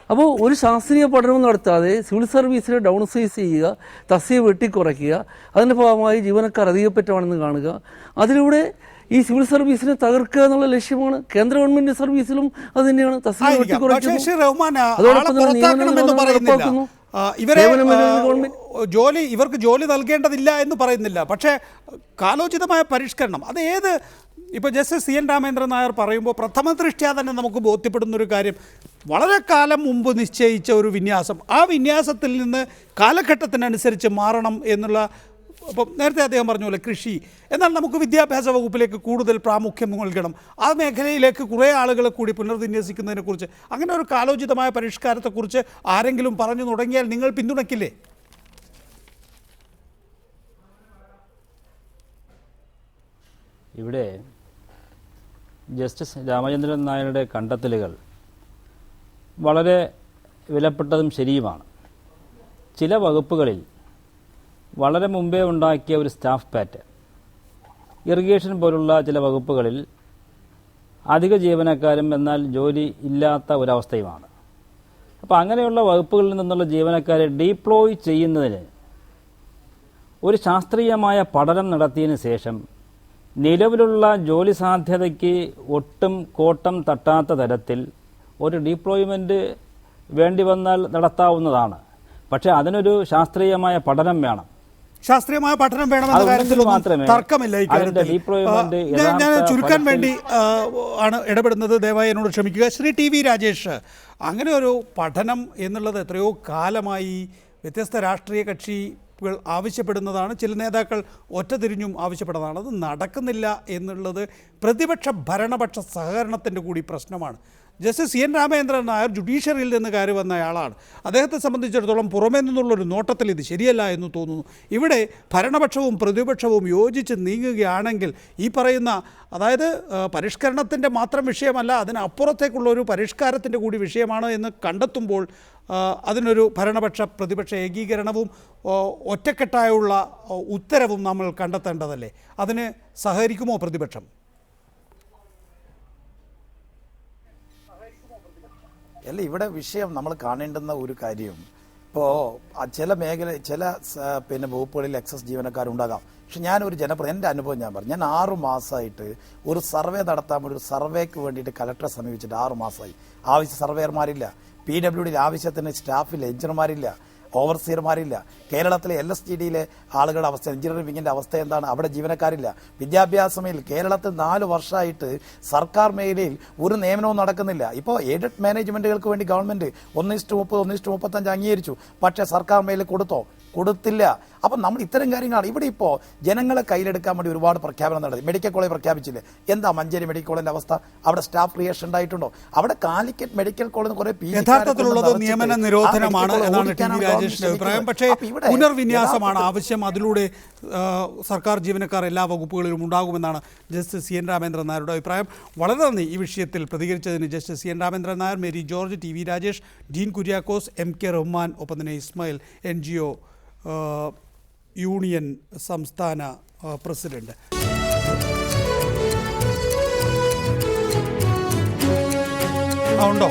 S8: അപ്പോൾ ഒരു ശാസ്ത്രീയ പഠനവും നടത്താതെ സിവിൽ സർവീസിനെ ഡൗൺ സൈസ് ചെയ്യുക, തസ്തിക വെട്ടിക്കുറയ്ക്കുക, അതിൻ്റെ ഭാഗമായി ജീവനക്കാർ അധികപ്പറ്റാണെന്ന് കാണുക, അതിലൂടെ ഈ സിവിൽ സർവീസിനെ തകർക്കുക എന്നുള്ള ലക്ഷ്യമാണ്. കേന്ദ്ര ഗവൺമെന്റ് സർവീസിലും അത് തന്നെയാണ്. തസ്തിക വെട്ടിക്കുറയ്ക്കുന്നു.
S1: ഇവർക്ക് ജോലി നൽകേണ്ടതില്ല എന്ന് പറയുന്നില്ല. പക്ഷേ കാലോചിതമായ പരിഷ്കരണം അത് ഏത്? ഇപ്പോൾ ജസ്റ്റിസ് CN രാമേന്ദ്രൻ നായർ പറയുമ്പോൾ പ്രഥമ ദൃഷ്ട്യാ തന്നെ നമുക്ക് ബോധ്യപ്പെടുന്നൊരു കാര്യം, വളരെ കാലം മുമ്പ് നിശ്ചയിച്ച ഒരു വിന്യാസം, ആ വിന്യാസത്തിൽ നിന്ന് കാലഘട്ടത്തിനനുസരിച്ച് മാറണം എന്നുള്ള. അപ്പം നേരത്തെ അദ്ദേഹം പറഞ്ഞ പോലെ കൃഷി, എന്നാൽ നമുക്ക് വിദ്യാഭ്യാസ വകുപ്പിലേക്ക് കൂടുതൽ പ്രാമുഖ്യം നൽകണം, ആ മേഖലയിലേക്ക് കുറേ ആളുകളെ കൂടി പുനർവിന്യസിക്കുന്നതിനെക്കുറിച്ച്, അങ്ങനെ ഒരു കാലോചിതമായ പരിഷ്കാരത്തെക്കുറിച്ച് ആരെങ്കിലും പറഞ്ഞു തുടങ്ങിയാൽ നിങ്ങൾ പിന്തുണയ്ക്കില്ലേ?
S9: ഇവിടെ ജസ്റ്റിസ് രാമചന്ദ്രൻ നായരുടെ കണ്ടെത്തലുകൾ വളരെ വിലപ്പെട്ടതും ശരിയുമാണ്. ചില വകുപ്പുകളിൽ വളരെ മുമ്പേ ഉണ്ടാക്കിയ ഒരു സ്റ്റാഫ് പാറ്റേൺ, ഇറിഗേഷൻ പോലുള്ള ചില വകുപ്പുകളിൽ അധിക ജീവനക്കാരും എന്നാൽ ജോലി ഇല്ലാത്ത ഒരവസ്ഥയുമാണ്. അപ്പോൾ അങ്ങനെയുള്ള വകുപ്പുകളിൽ നിന്നുള്ള ജീവനക്കാരെ ഡീപ്ലോയ് ചെയ്യുന്നതിന് ഒരു ശാസ്ത്രീയമായ പഠനം നടത്തിയതിന് ശേഷം നിലവിലുള്ള ജോലി സാധ്യതയ്ക്ക് ഒട്ടും കോട്ടം തട്ടാത്ത തരത്തിൽ ഒരു ഡീപ്ലോയ്മെൻറ്റ് വേണ്ടി വന്നാൽ നടത്താവുന്നതാണ്. പക്ഷേ അതിനൊരു ശാസ്ത്രീയമായ പഠനം വേണം.
S1: ശാസ്ത്രീയമായ പഠനം വേണമെന്ന കാര്യത്തിൽ തർക്കമില്ല. ഞാൻ ചുരുക്കാൻ വേണ്ടി ആണ് ഇടപെടുന്നത്, ദയവായി എന്നോട് ക്ഷമിക്കുക. ശ്രീ ടി വി രാജേഷ്, അങ്ങനെ ഒരു പഠനം എന്നുള്ളത് എത്രയോ കാലമായി വ്യത്യസ്ത രാഷ്ട്രീയ കക്ഷികൾ ആവശ്യപ്പെടുന്നതാണ്, ചില നേതാക്കൾ ഒറ്റതിരിഞ്ഞും ആവശ്യപ്പെടുന്നതാണ്. അത് നടക്കുന്നില്ല എന്നുള്ളത് പ്രതിപക്ഷ ഭരണപക്ഷ സഹകരണത്തിൻ്റെ കൂടി പ്രശ്നമാണ്. ജസ്റ്റിസ് എൻ രാമചന്ദ്രൻ നായർ ജുഡീഷ്യറിയിൽ നിന്ന് കയറി വന്നയാളാണ്. അദ്ദേഹത്തെ സംബന്ധിച്ചിടത്തോളം പുറമേ നിന്നുള്ളൊരു നോട്ടത്തിൽ ഇത് ശരിയല്ല എന്ന് തോന്നുന്നു. ഇവിടെ ഭരണപക്ഷവും പ്രതിപക്ഷവും യോജിച്ച് നീങ്ങുകയാണെങ്കിൽ ഈ പറയുന്ന, അതായത് പരിഷ്കരണത്തിൻ്റെ മാത്രം വിഷയമല്ല, അതിനപ്പുറത്തേക്കുള്ളൊരു പരിഷ്കാരത്തിൻ്റെ കൂടി വിഷയമാണ് എന്ന് കണ്ടെത്തുമ്പോൾ അതിനൊരു ഭരണപക്ഷ പ്രതിപക്ഷ ഏകീകരണവും ഒറ്റക്കെട്ടായുള്ള ഉത്തരവും നമ്മൾ കണ്ടെത്തേണ്ടതല്ലേ? അതിന് സഹകരിക്കുമോ പ്രതിപക്ഷം?
S12: അല്ല, ഇവിടെ വിഷയം നമ്മൾ കാണേണ്ടുന്ന ഒരു കാര്യം, ഇപ്പോൾ ചില ചില വകുപ്പുകളിൽ എക്സസ് ജീവനക്കാരുണ്ടാകാം. പക്ഷെ ഞാനൊരു എൻ്റെ അനുഭവം ഞാൻ പറഞ്ഞു. ഞാൻ 6 മാസമായിട്ട് ഒരു സർവേ നടത്താൻ വേണ്ടി, ഒരു സർവേക്ക് വേണ്ടിയിട്ട് കലക്ടറെ സമീപിച്ചിട്ട് 6 മാസമായി. ആവശ്യ സർവേയർമാരില്ല, PWDയിൽ ആവശ്യത്തിന് സ്റ്റാഫില്ല, എഞ്ചിനീയർമാരില്ല, ഓവർസിയർമാരില്ല. കേരളത്തിലെ LSTDയിലെ ആളുകളുടെ അവസ്ഥ, എഞ്ചിനീയറിംഗ് വിങ്ങിൻ്റെ അവസ്ഥ എന്താണ്? അവിടെ ജീവനക്കാരില്ല. വിദ്യാഭ്യാസ മേഖലയിൽ കേരളത്തിൽ 4 വർഷമായിട്ട് സർക്കാർ മേഖലയിൽ ഒരു നിയമനവും നടക്കുന്നില്ല. ഇപ്പോൾ എയ്ഡഡ് മാനേജ്മെന്റുകൾക്ക് വേണ്ടി ഗവൺമെന്റ് 1:30, 1:35 അംഗീകരിച്ചു. പക്ഷേ സർക്കാർ മേഖലയിൽ കൊടുത്തില്ല. അപ്പം നമ്മൾ ഇത്തരം കാര്യങ്ങളാണ്. ഇവിടെ ഇപ്പോൾ ജനങ്ങളെ കയ്യിലെടുക്കാൻ വേണ്ടി ഒരുപാട് പ്രഖ്യാപനം നടത്തി. മെഡിക്കൽ കോളേജ് പ്രഖ്യാപിച്ചില്ലേ? എന്താ മഞ്ചേരി മെഡിക്കൽ കോളേജിന്റെ അവസ്ഥ? അവിടെ സ്റ്റാഫ് ക്രിയേഷൻ ഉണ്ടായിട്ടുണ്ടോ? അവിടെ കാലിക്കറ്റ് മെഡിക്കൽ കോളേജ് കുറെ
S1: യഥാർത്ഥത്തിലുള്ളത് നിയമന നിരോധനമാണ് എന്നാണ് ടി വി രാജേഷിന്റെ അഭിപ്രായം. പക്ഷേ പുനർവിന്യാസമാണ് ആവശ്യം. അതിലൂടെ സർക്കാർ ജീവനക്കാർ എല്ലാ വകുപ്പുകളിലും ഉണ്ടാകുമെന്നാണ് ജസ്റ്റിസ് എൻ രാമചന്ദ്രൻ നായരുടെ അഭിപ്രായം. വളരെ നന്ദി ഈ വിഷയത്തിൽ പ്രതികരിച്ചതിന് Justice N Ramachandran Nair, Mary George, T V Rajesh, Dean Kuriakose, MK Rahman, ഒപ്പം തന്നെ ഇസ്മായിൽ, NGO യൂണിയൻ സംസ്ഥാന പ്രസിഡന്റ്. ഉണ്ടോ?